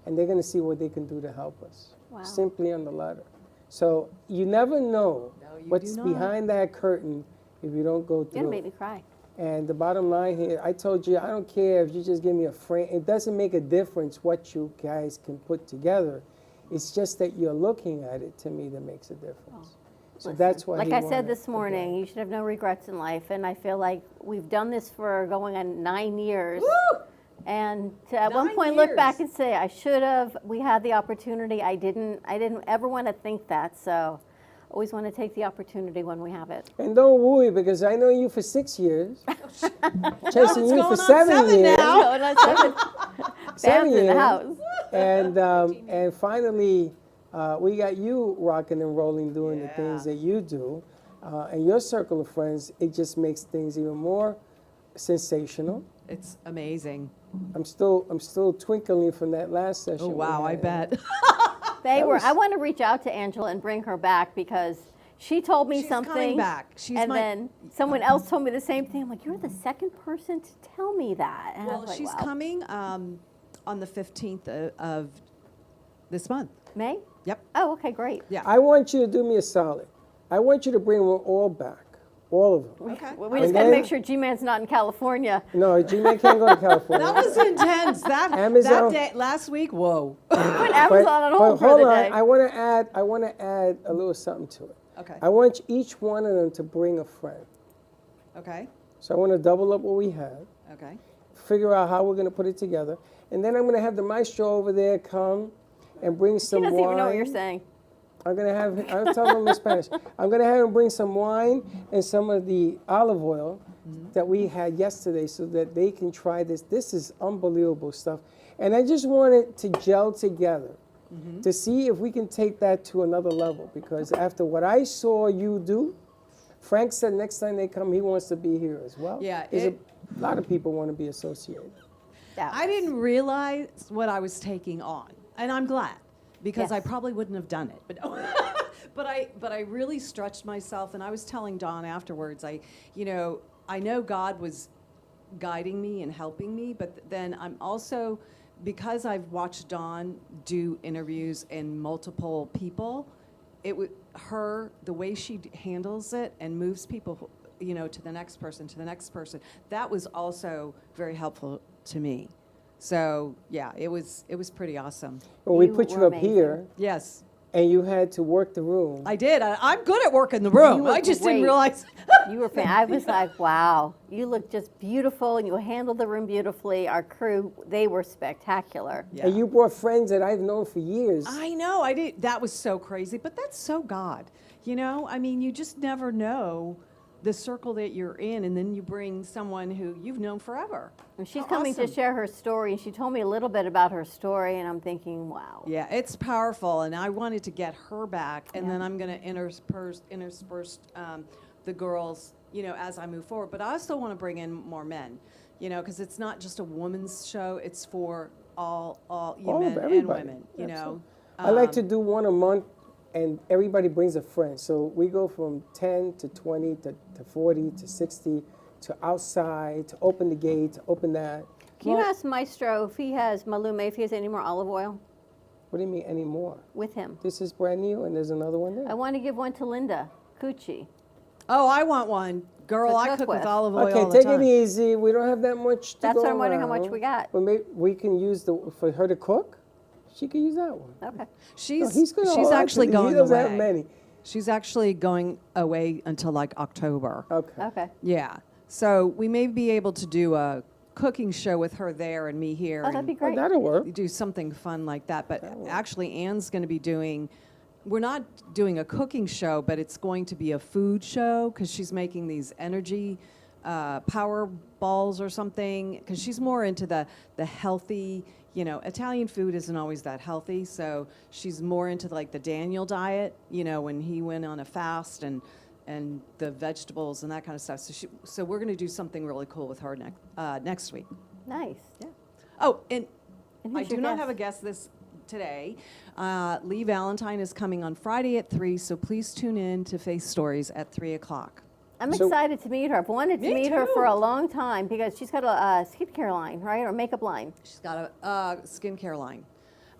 And they're going to see what they can do to help us, simply on the letter. So you never know what's behind that curtain if you don't go through.
You're going to make me cry.
And the bottom line here, I told you, I don't care if you just give me a frame. It doesn't make a difference what you guys can put together. It's just that you're looking at it, to me, that makes a difference. So
Listen,
that's why
like I said this morning, you should have no regrets in life. And I feel like we've done this for going on 9 years.
Woo!
And to at one point look back and say, I should have, we had the opportunity, I didn't ever want to think that. So always want to take the opportunity when we have it.
And don't worry, because I know you for 6 years. Chasing you for 7 years.
Now. Going on 7.
7
years. In the
years.
house.
And finally, we got you rocking and rolling, doing the things that you do. And your circle of friends, it just makes things even more sensational.
It's amazing.
I'm still twinkling from that last session.
Oh, wow, I bet.
I want to reach out to Angela and bring her back, because she told me
She's
something.
coming back.
Then someone else told me the same thing. I'm like, you're the second person to tell me that. And I
Well,
was like,
she's
wow.
coming on the 15th of this month.
May?
Yep.
Oh, okay, great.
Yeah.
I want you to do me a solid. I want you to bring them all back. All of them.
Okay.
We just got to make sure G-Man's not in California.
No, G-Man can't go to California.
That was intense. That
Amazon.
day last week. Whoa.
Put Amazon on hold for
hold
the
on.
day.
I want to add a little something to it.
Okay.
I want each one of them to bring a friend.
Okay.
So I want to double up what we have.
Okay.
Figure out how we're going to put it together, and then I'm going to have the maestro over there come and bring some
He
wine.
doesn't even know what you're saying.
I'm telling him in Spanish. I'm going to have him bring some wine and some of the olive oil that we had yesterday, so that they can try this. This is unbelievable stuff. And I just want it to gel together to see if we can take that to another level, because after what I saw you do, Frank said next time they come, he wants to be here as well.
Yeah,
a lot of people want to be associated.
I didn't realize what I was taking on, and I'm glad, because I probably wouldn't have done it. But I really stretched myself, and I was telling Dawn afterwards. I know God was guiding me and helping me, but then I'm also, because I've watched Dawn do interviews and multiple people, the way she handles it and moves people, to the next person, that was also very helpful to me. So yeah, it was pretty awesome.
Well, we put you up here.
Yes.
And you had to work the room.
I did. I'm good at working the room. I just didn't realize.
You were I was like, wow, you look just beautiful, and you handled the room beautifully. Our crew, they were spectacular.
Yeah.
And you brought friends that I've known for years.
I know. I did. That was so crazy, but that's so God. I mean, you just never know the circle that you're in, and then you bring someone who you've known forever.
And she's coming to share her story, and she told me a little bit about her story, and I'm thinking, wow.
Yeah, it's powerful, and I wanted to get her back, and then I'm going to intersperse the girls, as I move forward. But I also want to bring in more men, because it's not just a woman's show; it's for all men and women.
I like to do one a month, and everybody brings a friend. So we go from 10 to 20 to 40 to 60 to outside, to open the gate, to open that.
Can you ask Maestro if he has Malume, if he has any more olive oil?
What do you mean anymore?
with him.
This is brand new, and there's another one there.
I want to give one to Linda Cucci.
Oh, I want one. Girl,
To
I
cook
cook with
with.
olive oil
Okay,
all the
take
time.
it easy. We don't have that much to
That's
go
why I'm wondering how much
around.
we got.
But maybe we can use for her to cook. She can use that one.
Okay.
He's gonna
She's
hold on
actually
to these. He
going
doesn't
away.
have many.
She's actually going away until like October.
Okay.
Okay.
Yeah. So we may be able to do a cooking show with her there and me here.
Oh, that'd
and
be great.
That'll work.
do something fun like that. But actually, Anne's going to be doing. We're not doing a cooking show, but it's going to be a food show because she's making these energy power balls or something. Because she's more into the healthy. You know, Italian food isn't always that healthy, so she's more into like the Daniel diet. You know, when he went on a fast and the vegetables and that kind of stuff. So we're going to do something really cool with her next week.
Nice.
Yeah. Oh, and
And
I
who's
do
your
not
guest?
have a guest today. Lee Valentine is coming on Friday at 3, so please tune in to Face Stories at 3 o'clock.
I'm
So-
excited to meet her. I've wanted to
Me
meet her
too.
for a long time because she's got a skincare line, right, or makeup line.
She's got a skincare line.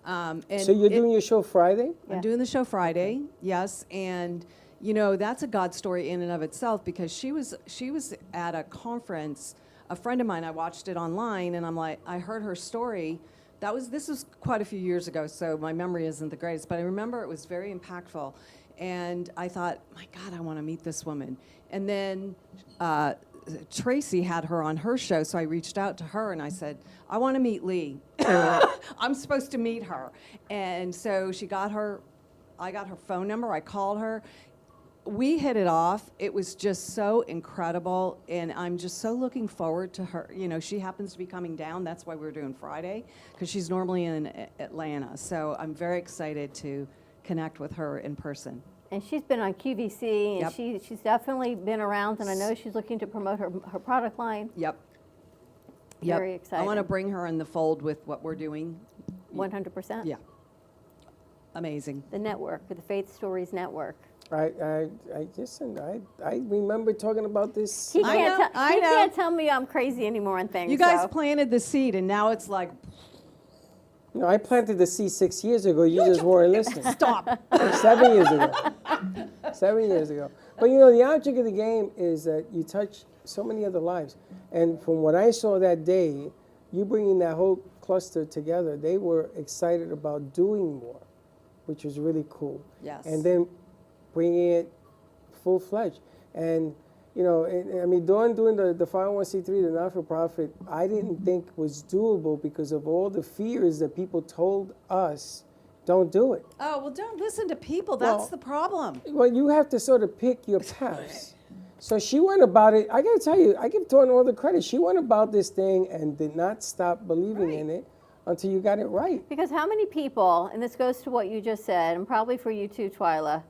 And
So you're doing your show Friday?
I'm doing the show Friday, yes, and you know that's a God story in and of itself because she was at a conference. A friend of mine, I watched it online, and I'm like, I heard her story. This was quite a few years ago, so my memory isn't the greatest, but I remember it was very impactful, and I thought, my God, I want to meet this woman. And then Tracy had her on her show, so I reached out to her and I said, I want to meet Lee. I'm supposed to meet her. And so I got her phone number, I called her. We hit it off. It was just so incredible, and I'm just so looking forward to her. You know, she happens to be coming down. That's why we're doing Friday, because she's normally in Atlanta. So I'm very excited to connect with her in person.
And she's been on QVC, and
Yep.
she's definitely been around, and I know she's looking to promote her product line.
Yep.
Very excited.
I want to bring her in the fold with what we're doing.
100%.
Yeah. Amazing.
The network, the Faith Stories Network.
I remember talking about this.
He
I know, I know.
can't tell me I'm crazy anymore on things.
You guys
so.
planted the seed, and now it's like,
No, I planted the seed 6 years ago. You just weren't listening.
stop.
7 years ago. 7 years ago. But you know, the object of the game is that you touch so many other lives. And from what I saw that day, you bringing that whole cluster together, they were excited about doing more, which was really cool.
Yes.
And then bringing it full-fledged. And, you know, I mean, doing the 501c3, the not-for-profit, I didn't think was doable because of all the fears that people told us, don't do it.
Oh, well, don't listen to people. That's
Well-
the problem.
Well, you have to sort of pick your paths. So she went about it. I got to tell you, I give Dawn all the credit. She went about this thing and did not stop believing in it until you got it right.
Because how many people, and this goes to what you just said, and probably for you too, Twyla,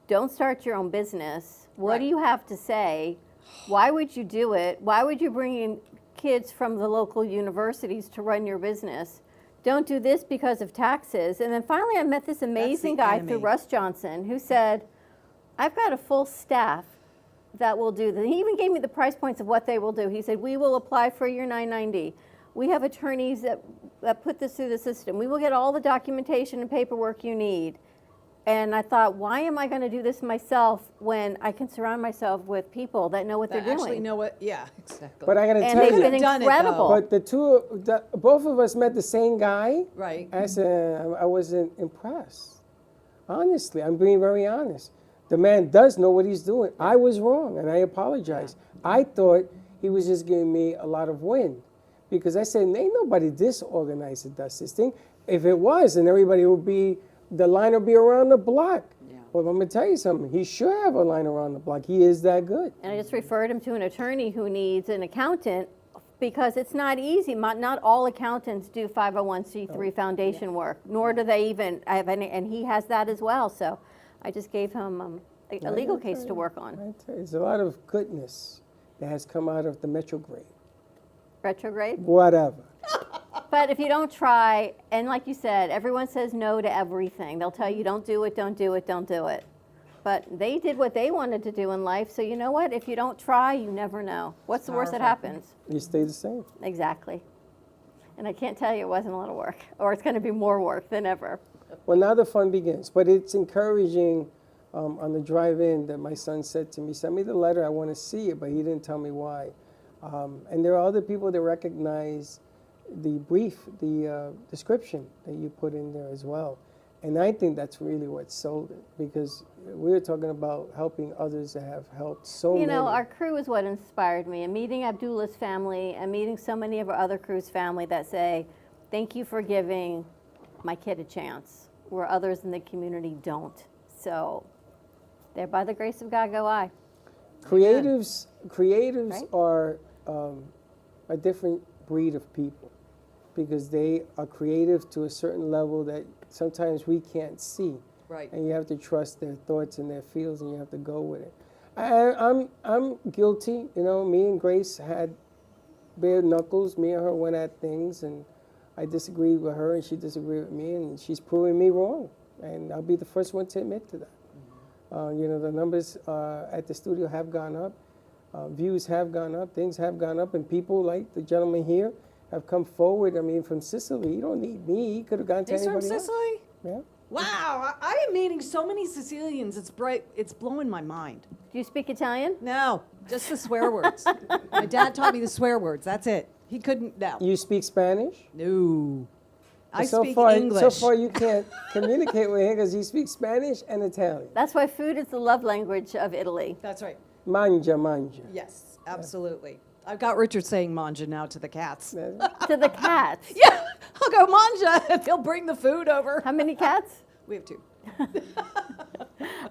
don't start your own business. What do you have to say? Why would you do it? Why would you bring in kids from the local universities to run your business? Don't do this because of taxes. And then finally I met this amazing guy through Russ Johnson who said, I've got a full staff that will do this. He even gave me the price points of what they will do. He said, we will apply for your 990. We have attorneys that put this through the system. We will get all the documentation and paperwork you need. And I thought, why am I going to do this myself when I can surround myself with people that know what they're doing?
Actually know what, yeah, exactly.
But I got to
And
tell
they've
you,
been incredible.
but both of us met the same guy.
Right.
I said, I wasn't impressed. Honestly, I'm being very honest. The man does know what he's doing. I was wrong, and I apologize. I thought he was just giving me a lot of wind because I said, ain't nobody disorganized that does this thing. If it was, then everybody would be, the line would be around the block. Yeah. Well, I'm going to tell you something. He should have a line around the block. He is that good.
And I just referred him to an attorney who needs an accountant because it's not easy. Not all accountants do 501c3 foundation work, nor do they even have any, and he has that as well. So I just gave him a legal case to work on.
There's a lot of goodness that has come out of the retrograde.
Retrograde?
Whatever.
But if you don't try, and like you said, everyone says no to everything. They'll tell you don't do it, don't do it, don't do it. But they did what they wanted to do in life, so you know what? If you don't try, you never know. What's the worst that happens?
You stay the same.
Exactly. And I can't tell you it wasn't a little work, or it's going to be more work than ever.
Well, now the fun begins. But it's encouraging on the drive-in that my son said to me, send me the letter, I want to see it, but he didn't tell me why. And there are other people that recognize the brief, the description that you put in there as well. And I think that's really what sold it, because we're talking about helping others that have helped so many.
You know, our crew is what inspired me. And meeting Abdullah's family and meeting so many of our other crew's family that say, thank you for giving my kid a chance, where others in the community don't. So, there by the grace of God go I.
Creatives
Right?
are a different breed of people, because they are creative to a certain level that sometimes we can't see.
Right.
And you have to trust their thoughts and their feels, and you have to go with it. I'm guilty. You know, me and Grace had bare knuckles. Me and her went at things, and I disagreed with her, and she disagreed with me, and she's proving me wrong. And I'll be the first one to admit to that. You know, the numbers at the studio have gone up. Views have gone up. Things have gone up. And people like the gentleman here have come forward. I mean, from Sicily. You don't need me. He could have gone to
He's from
anybody else.
Sicily?
Yeah.
Wow, I am meeting so many Sicilians. It's bright. It's blowing my mind.
Do you speak Italian?
No, just the swear words. My dad taught me the swear words. That's it. He couldn't. No.
You speak Spanish?
No. I
so
speak
far,
English.
So far, you can't communicate with him because he speaks Spanish and Italian.
That's why food is the love language of Italy.
That's right.
Manja, manja.
Yes, absolutely. I've got Richard saying manja now to the cats.
To the cats?
Yeah, I'll go manja and he'll bring the food over.
How many cats?
We have 2.
All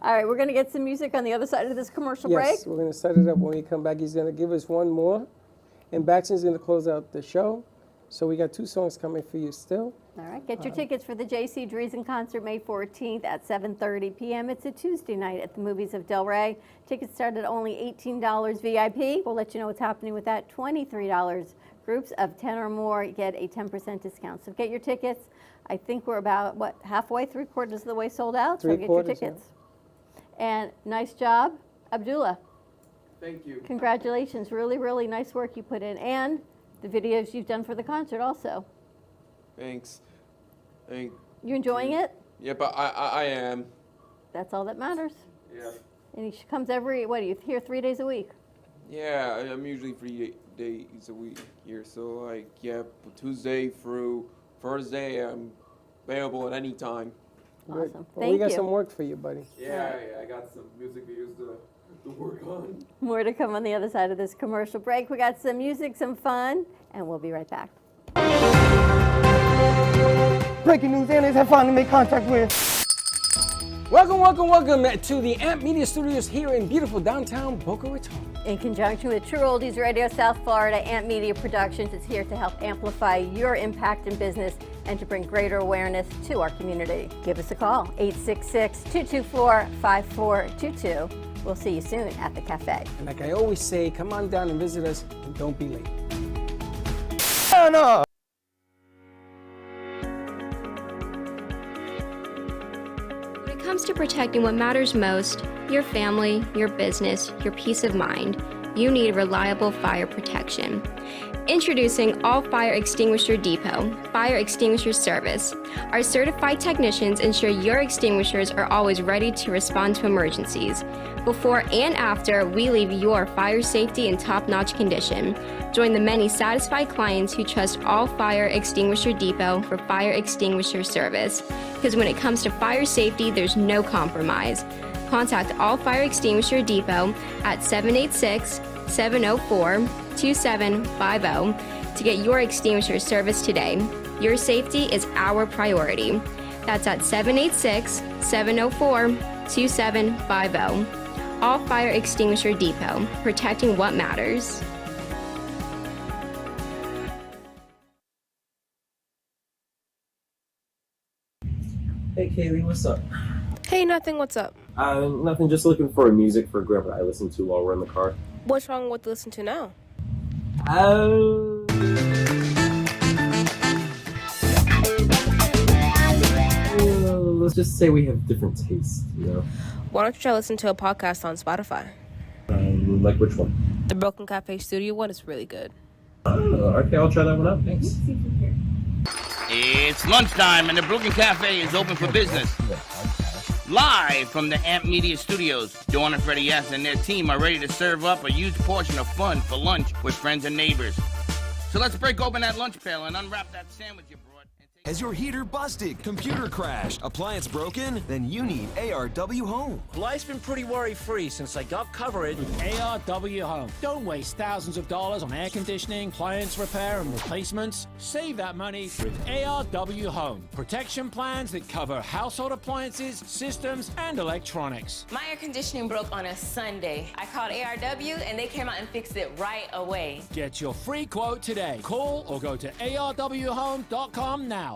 right, we're going to get some music on the other side of this commercial break.
Yes, we're going to set it up when we come back. He's going to give us one more, and Baxton's going to close out the show. So we got 2 songs coming for you still.
All right, get your tickets for the J.C. Dreesen concert May 14th at 7:30 p.m. It's a Tuesday night at the Movies of Delray. Tickets start at only $18 VIP. We'll let you know what's happening with that. $23. Groups of 10 or more get a 10% discount. So get your tickets. I think we're about, halfway, 3/4 of the way sold out. So get your tickets. Yeah. And nice job, Abdullah.
Thank you.
Congratulations. Really, really nice work you put in. And the videos you've done for the concert also.
Thanks.
You enjoying it?
Yeah, but I am.
That's all that matters.
Yeah.
And he comes every, what, are you here 3 days a week?
Yeah, I'm usually 3 days a week here. So, like, yeah, Tuesday through Thursday, I'm available at any time.
Awesome.
Well, we got some work for you, buddy.
Yeah, I got some music videos to work on.
More to come on the other side of this commercial break. We got some music, some fun, and we'll be right back.
Breaking news, aliens have finally made contact with. Welcome to the AMP Media Studios here in beautiful downtown Boca Raton.
In conjunction with True Oldies Radio South Florida, AMP Media Productions is here to help amplify your impact in business and to bring greater awareness to our community. Give us a call, 866-224-5422. We'll see you soon at the cafe.
And like I always say, come on down and visit us and don't be late. No.
When it comes to protecting what matters most, your family, your business, your peace of mind, you need reliable fire protection. Introducing All Fire Extinguisher Depot, Fire Extinguisher Service. Our certified technicians ensure your extinguishers are always ready to respond to emergencies. Before and after, we leave your fire safety in top-notch condition. Join the many satisfied clients who trust All Fire Extinguisher Depot for fire extinguisher service. Because when it comes to fire safety, there's no compromise. Contact All Fire Extinguisher Depot at 786-704-2750 to get your extinguisher service today. Your safety is our priority. That's at 786-704-2750. All Fire Extinguisher Depot, protecting what matters.
Hey Kaylee, what's up?
Hey, nothing, what's up?
Nothing, just looking for music for Grandpa I listen to while we're in the car.
What's wrong with listen to now?
Let's just say we have different tastes, you know?
Why don't you try listen to a podcast on Spotify?
Like which one?
The Broken Cafe Studio one is really good.
Okay, I'll try that one out. Thanks.
It's lunchtime and the Brooklyn Cafe is open for business. Live from the Amp Media Studios, Dawn and Freddie S. and their team are ready to serve up a huge portion of fun for lunch with friends and neighbors. So let's break open that lunch pail and unwrap that sandwich you brought.
Has your heater busted, computer crashed, appliance broken? Then you need ARW Home.
Life's been pretty worry-free since I got covered with ARW Home. Don't waste thousands of dollars on air conditioning, appliance repair, and replacements. Save that money with ARW Home. Protection plans that cover household appliances, systems, and electronics.
My air conditioning broke on a Sunday. I called ARW, and they came out and fixed it right away.
Get your free quote today. Call or go to arwhome.com now.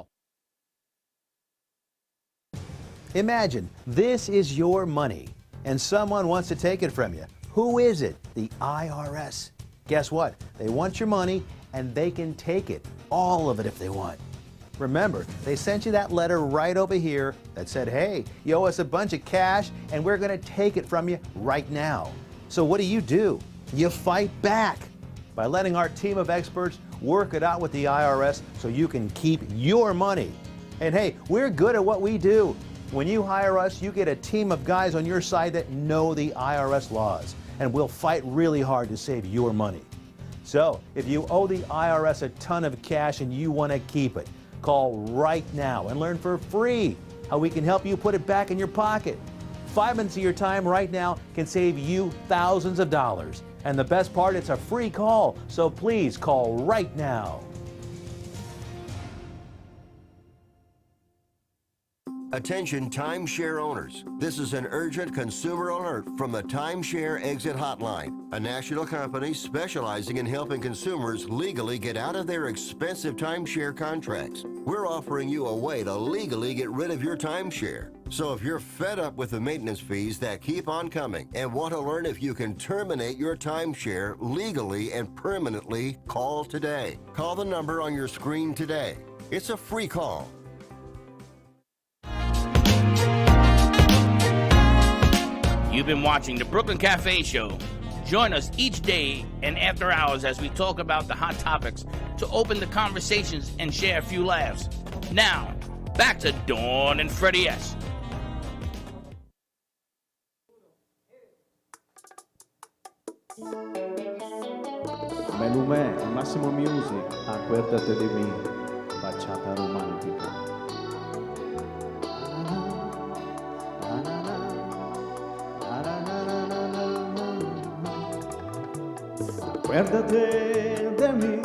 Imagine this is your money and someone wants to take it from you. Who is it? The IRS. Guess what? They want your money and they can take it, all of it if they want. Remember, they sent you that letter right over here that said, hey, you owe us a bunch of cash and we're going to take it from you right now. So what do? You fight back by letting our team of experts work it out with the IRS so you can keep your money. And hey, we're good at what we do. When you hire us, you get a team of guys on your side that know the IRS laws, and we'll fight really hard to save your money. So, if you owe the IRS a ton of cash and you want to keep it, call right now and learn for free how we can help you put it back in your pocket. 5 minutes of your time right now can save you thousands of dollars. And the best part, it's a free call, so please call right now.
Attention timeshare owners. This is an urgent consumer alert from the Timeshare Exit Hotline, a national company specializing in helping consumers legally get out of their expensive timeshare contracts. We're offering you a way to legally get rid of your timeshare. So if you're fed up with the maintenance fees that keep on coming and want to learn if you can terminate your timeshare legally and permanently, call today. Call the number on your screen today. It's a free call.
You've been watching the Brooklyn Cafe Show. Join us each day and after hours as we talk about the hot topics to open the conversations and share a few laughs. Now, back to Dawn and Freddie S.
Melume, Máximo Music, acuérdate de mí, bachata romántica. Acuérdate de mí,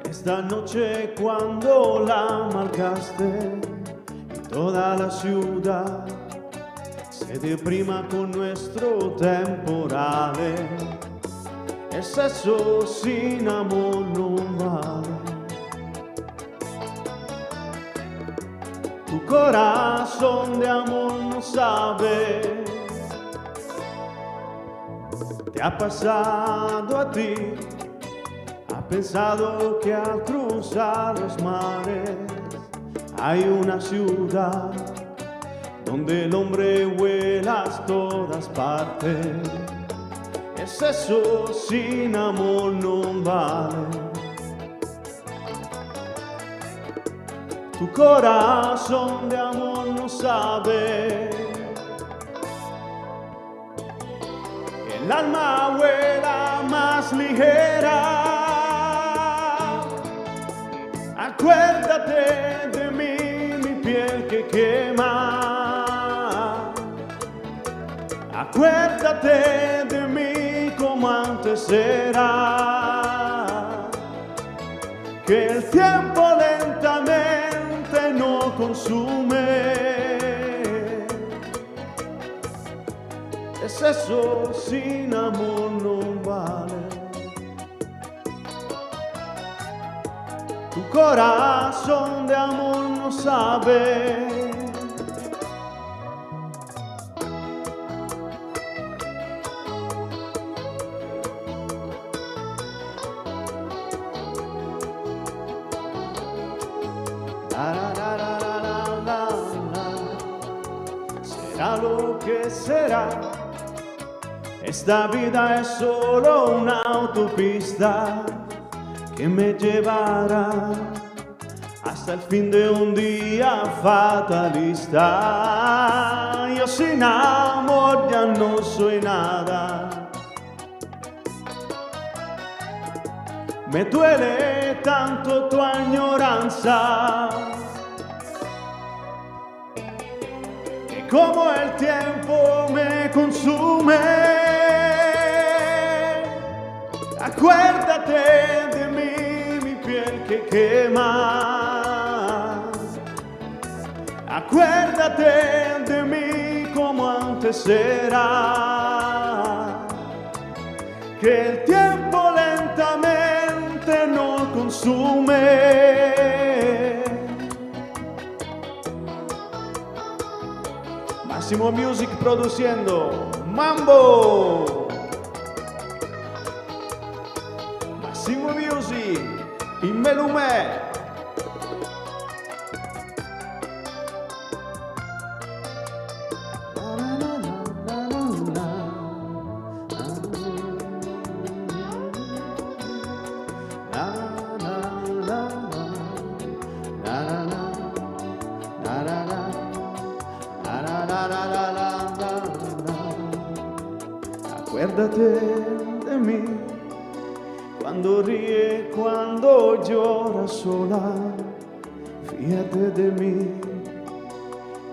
esta noche cuando la marcaste y toda la ciudad se deprima con nuestro temporale. Es eso, sin amor no vale. Tu corazón de amor no sabe. ¿Te ha pasado a ti? ¿Ha pensado que al cruzar los mares hay una ciudad donde el hombre vuela a todas partes? Es eso, sin amor no vale. Tu corazón de amor no sabe. El alma vuela más ligera. Acuérdate de mí, mi piel que quema. Acuérdate de mí como antes era. Que el tiempo lentamente no consume. Es eso, sin amor no vale. Tu corazón de amor no sabe. Será lo que será. Esta vida es solo una autopista que me llevará hasta el fin de un día fatalista. Yo sin amor ya no soy nada. Me duele tanto tu añoranza, que como el tiempo me consume. Acuérdate de mí, mi piel que quema. Acuérdate de mí como antes era. Que el tiempo lentamente nos consume. Massimo Music produciendo Mambo. Massimo Music y Melumé. Acuérdate de mí cuando ríe, cuando llora sola. Fíjate de mí,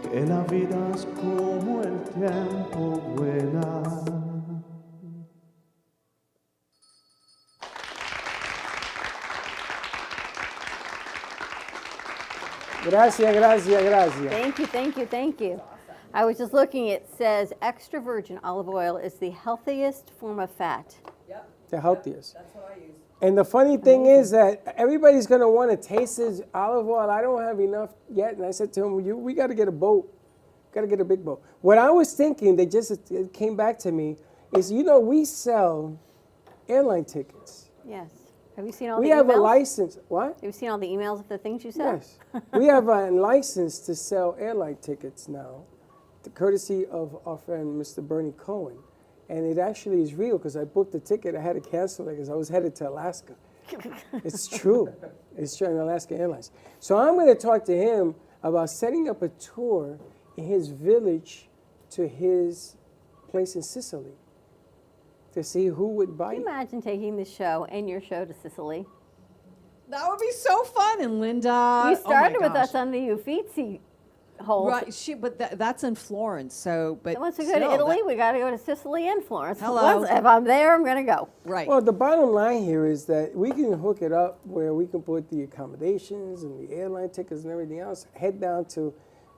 que la vida es como el tiempo vuela.
Gracias, gracias, gracias.
Thank you, thank you, thank you. I was just looking, it says extra virgin olive oil is the healthiest form of fat.
The healthiest. That's what I use. And the funny thing is that everybody's going to want to taste this olive oil. I don't have enough yet. And I said to him, we got to get a boat. Got to get a big boat. What I was thinking, it came back to me, is, we sell airline tickets.
Yes. Have you seen all the emails?
We have a license. What?
Have you seen all the emails of the things you said?
Yes. We have a license to sell airline tickets now, the courtesy of our friend, Mr. Bernie Cohen. And it actually is real because I booked the ticket. I had to cancel it because I was headed to Alaska. It's true. It's true, on Alaska Airlines. So I'm going to talk to him about setting up a tour in his village to his place in Sicily to see who would bite.
Can you imagine taking this show and your show to Sicily?
That would be so fun. And Linda,
You started with us on the Uffizi whole.
Right, but that's in Florence. So, but
once we go to Italy, we got to go to Sicily and Florence.
Hello.
If I'm there, I'm going to go.
Right.
Well, the bottom line here is that we can hook it up where we can put the accommodations and the airline tickets and everything else, head down to,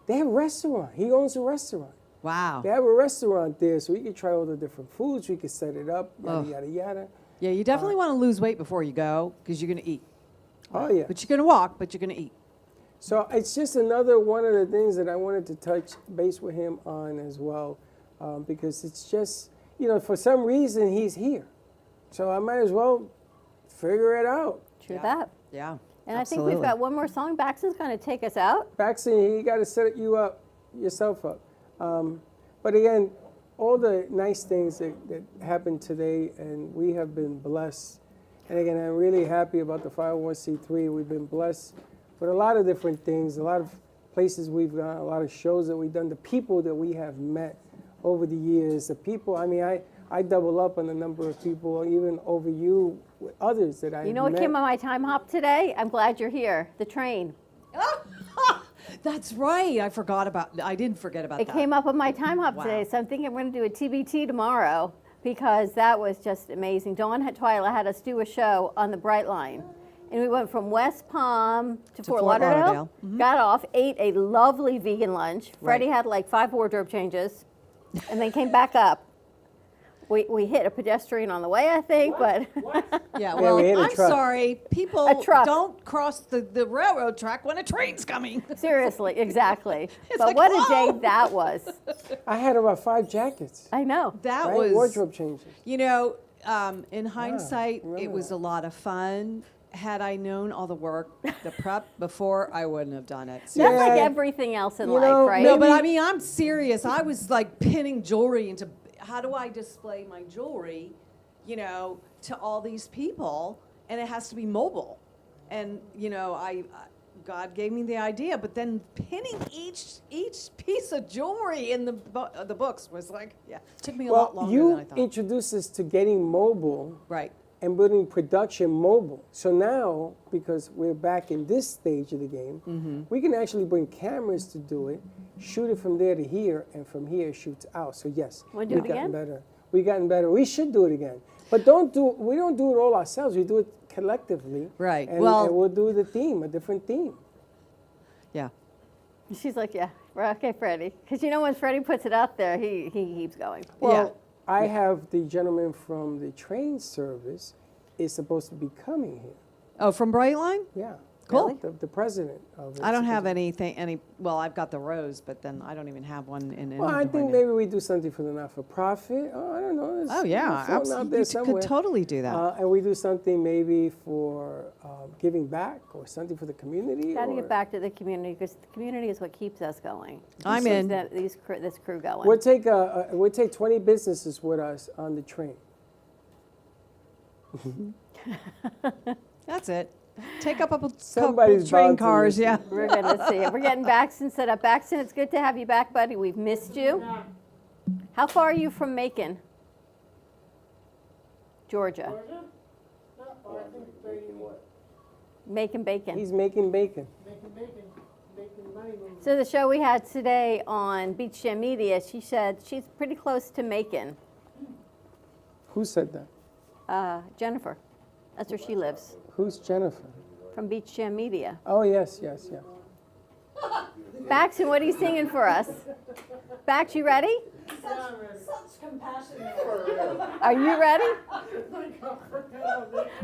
they have a restaurant. He owns a restaurant.
Wow.
They have a restaurant there, so we can try all the different foods. We can set it up, yada, yada, yada.
Yeah, you definitely want to lose weight before you go because you're going to eat.
Oh, yeah.
But you're going to walk, but you're going to eat.
So it's just another one of the things that I wanted to touch base with him on as well, because it's just, for some reason he's here. So I might as well figure it out.
True that.
Yeah.
And I think we've got one more song. Baxton's going to take us out.
Baxton, you got to set yourself up. But again, all the nice things that happened today, and we have been blessed. And again, I'm really happy about the 501c3. We've been blessed with a lot of different things, a lot of places we've gone, a lot of shows that we've done, the people that we have met over the years, the people, I double up on the number of people, even over you, with others that I met.
You know what came on my time hop today? I'm glad you're here. The train.
That's right. I didn't forget about that.
It came up on my time hop today, so I'm thinking I'm going to do a TBT tomorrow because that was just amazing. Dawn Twyla had us do a show on the Bright Line. And we went from West Palm to Fort Lauderdale.
Mm-hmm.
Got off, ate a lovely vegan lunch. Freddie had like 5 wardrobe changes and then came back up. We hit a pedestrian on the way, I think, but...
Yeah, well, I'm sorry. People
A truck.
don't cross the railroad track when a train's coming.
Seriously, exactly.
It's
But
like,
what
whoa!
a day that was.
I had about 5 jackets.
I know.
That
right?
was...
Wardrobe changes.
In hindsight, it was a lot of fun. Had I known all the work, the prep before, I wouldn't have done it.
That's like everything else in life, right?
No, but I'm serious. I was like pinning jewelry into, how do I display my jewelry, to all these people? and it has to be mobile. And God gave me the idea, but then pinning each piece of jewelry in the books was like, took me a lot longer than I thought.
You introduced us to getting mobile,
right,
and building production mobile. So now, because we're back in this stage of the game, we can actually bring cameras to do it, shoot it from there to here, and from here it shoots out. So yes,
Wanna do it again?
better. We've gotten better. We should do it again, but we don't do it all ourselves. We do it collectively,
right?
And we'll do the theme, a different theme.
Yeah.
She's like, yeah, we're okay, Freddie. Because when Freddie puts it out there, he keeps going.
Well, I have the gentleman from the train service is supposed to be coming here.
Oh, from Brightline?
Yeah.
Cool.
The president of it.
I don't have well, I've got the rose, but then I don't even have one in
Well, I think maybe we do something for the not-for-profit. Oh, I don't know.
Oh, yeah, absolutely. You could totally do that.
And we do something maybe for giving back or something for the community.
Got to get back to the community because the community is what keeps us going.
I'm in.
This crew going.
We'll take 20 businesses with us on the train.
That's it. Take up a couple
Somebody's
train
bound to
cars,
listen.
yeah.
We're going to see it. We're getting Baxton set up. Baxton, it's good to have you back, buddy. We've missed you. How far are you from Macon? Georgia. Macon bacon.
He's making bacon.
So the show we had today on Beach Jam Media, she said she's pretty close to Macon.
Who said that?
Jennifer. That's where she lives.
Who's Jennifer?
From Beach Jam Media.
Oh, yes.
Baxton, what are you singing for us? Bax, you ready?
Such compassion.
Are you ready? All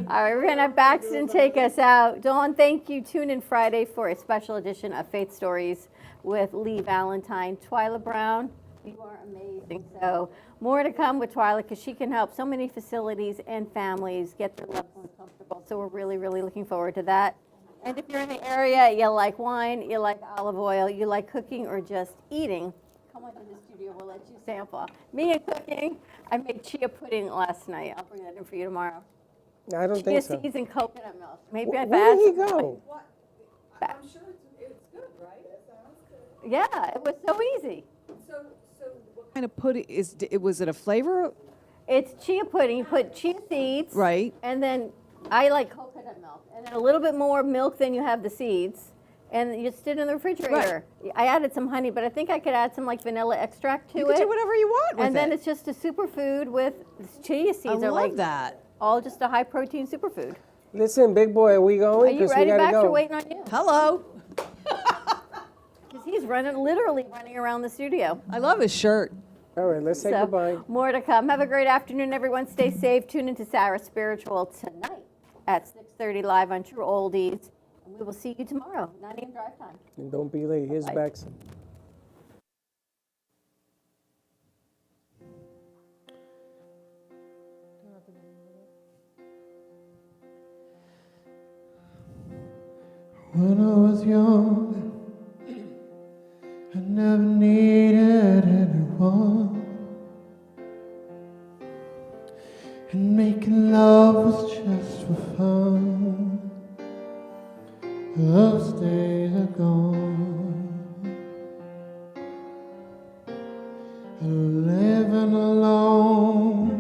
right, we're going to have Baxton take us out. Dawn, thank you. Tune in Friday for a special edition of Faith Stories with Lee Valentine. Twyla Brown, you are amazing. So more to come with Twyla because she can help so many facilities and families get their loved ones comfortable. So we're really, really looking forward to that. And if you're in the area, you like wine, you like olive oil, you like cooking or just eating, come on to the studio. We'll let you sample. Me and cooking, I made chia pudding last night. I'll bring that in for you tomorrow.
I don't think so.
Chia seeds and coconut milk. Maybe I've
Where
added
did he
some-
go?
Back.
I'm sure it's good, right? It sounds good.
Yeah, it was so easy.
So what kind of pudding was it a flavor?
It's chia pudding. You put chia seeds.
Right.
And then I like coconut milk. And then a little bit more milk than you have the seeds. And you sit in the refrigerator. Right. I added some honey, but I think I could add some like vanilla extract to it.
You can do whatever you want with it.
And then it's just a superfood with chia seeds.
I
are
love
like
that.
All just a high protein superfood.
Listen, big boy, are we going?
Are you
'Cause
ready,
we gotta
Bax?
go.
We're waiting on you.
Hello.
Because he's literally running around the studio.
I love his shirt.
All right, let's say
So,
goodbye.
more to come. Have a great afternoon, everyone. Stay safe. Tune into Sarah Spiritual tonight at 6:30 live on True Oldies. And we will see you tomorrow, 9 a.m. drive time.
And don't be late. Here's
Bye.
Baxton.
When I was young, I never needed anyone, and making love was just for fun. Those days are gone. Living alone,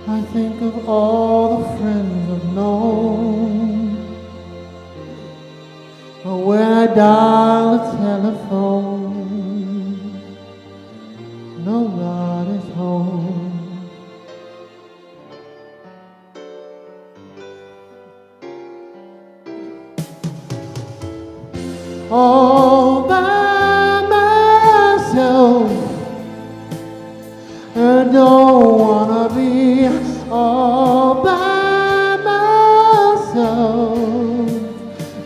I think of all the friends I've known. When I dial the telephone, nobody's home. All by myself, I don't wanna be all by myself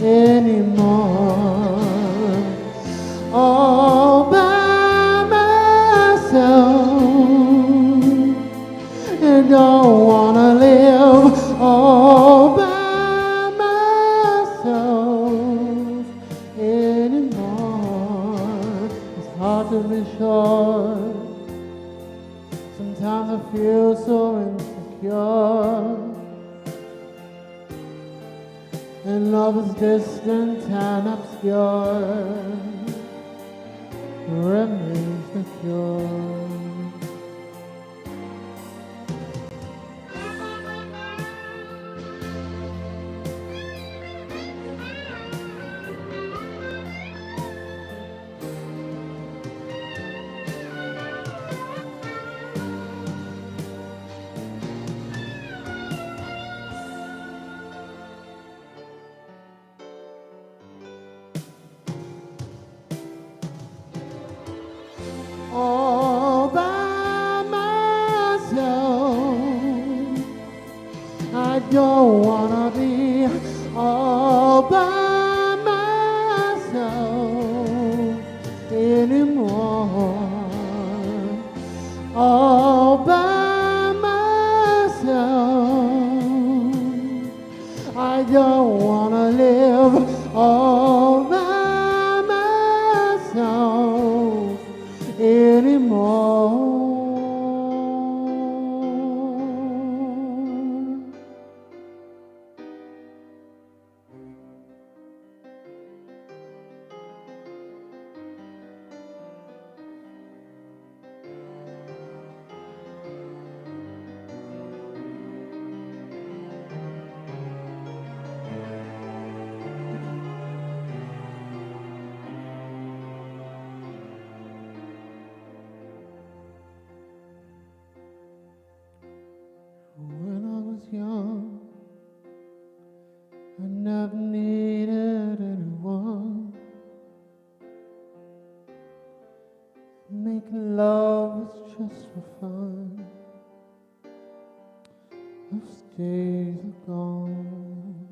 anymore. All by myself, and don't wanna live all by myself anymore. It's hard to be sure. Sometimes I feel so insecure. and love is distant and obscure, remains the cure. All by myself, I don't wanna be all by myself anymore. All by myself, I don't wanna live all by myself anymore. When I was young, I never needed anyone. Making love was just for fun. Those days are gone.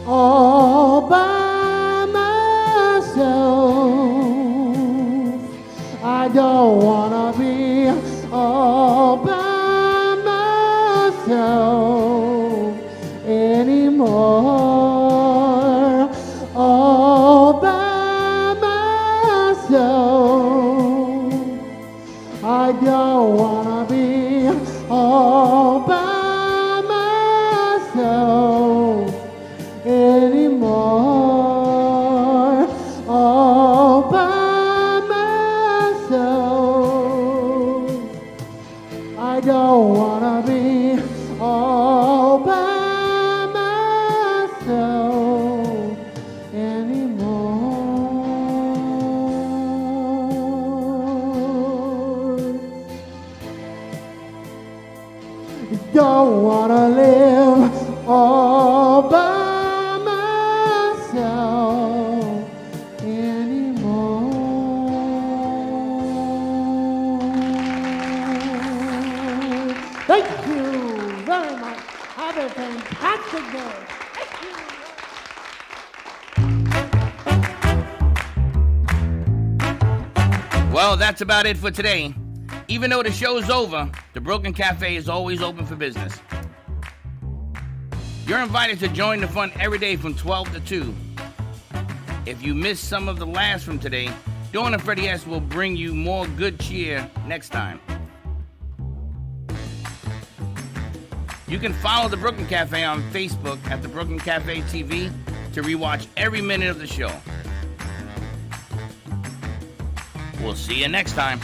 All by myself, I don't wanna be all by myself anymore. All by myself, I don't wanna be all by myself anymore. All by myself, I don't wanna be all by myself anymore. Don't wanna live all by myself anymore. Thank you very much. Have a fantastic day.
Well, that's about it for today. Even though the show's over, the Broken Cafe is always open for business. You're invited to join the fun every day from 12 to 2. If you missed some of the laughs from today, Dawn and Freddie S. will bring you more good cheer next time. You can follow the Brooklyn Cafe on Facebook at the Brooklyn Cafe TV to rewatch every minute of the show. We'll see you next time.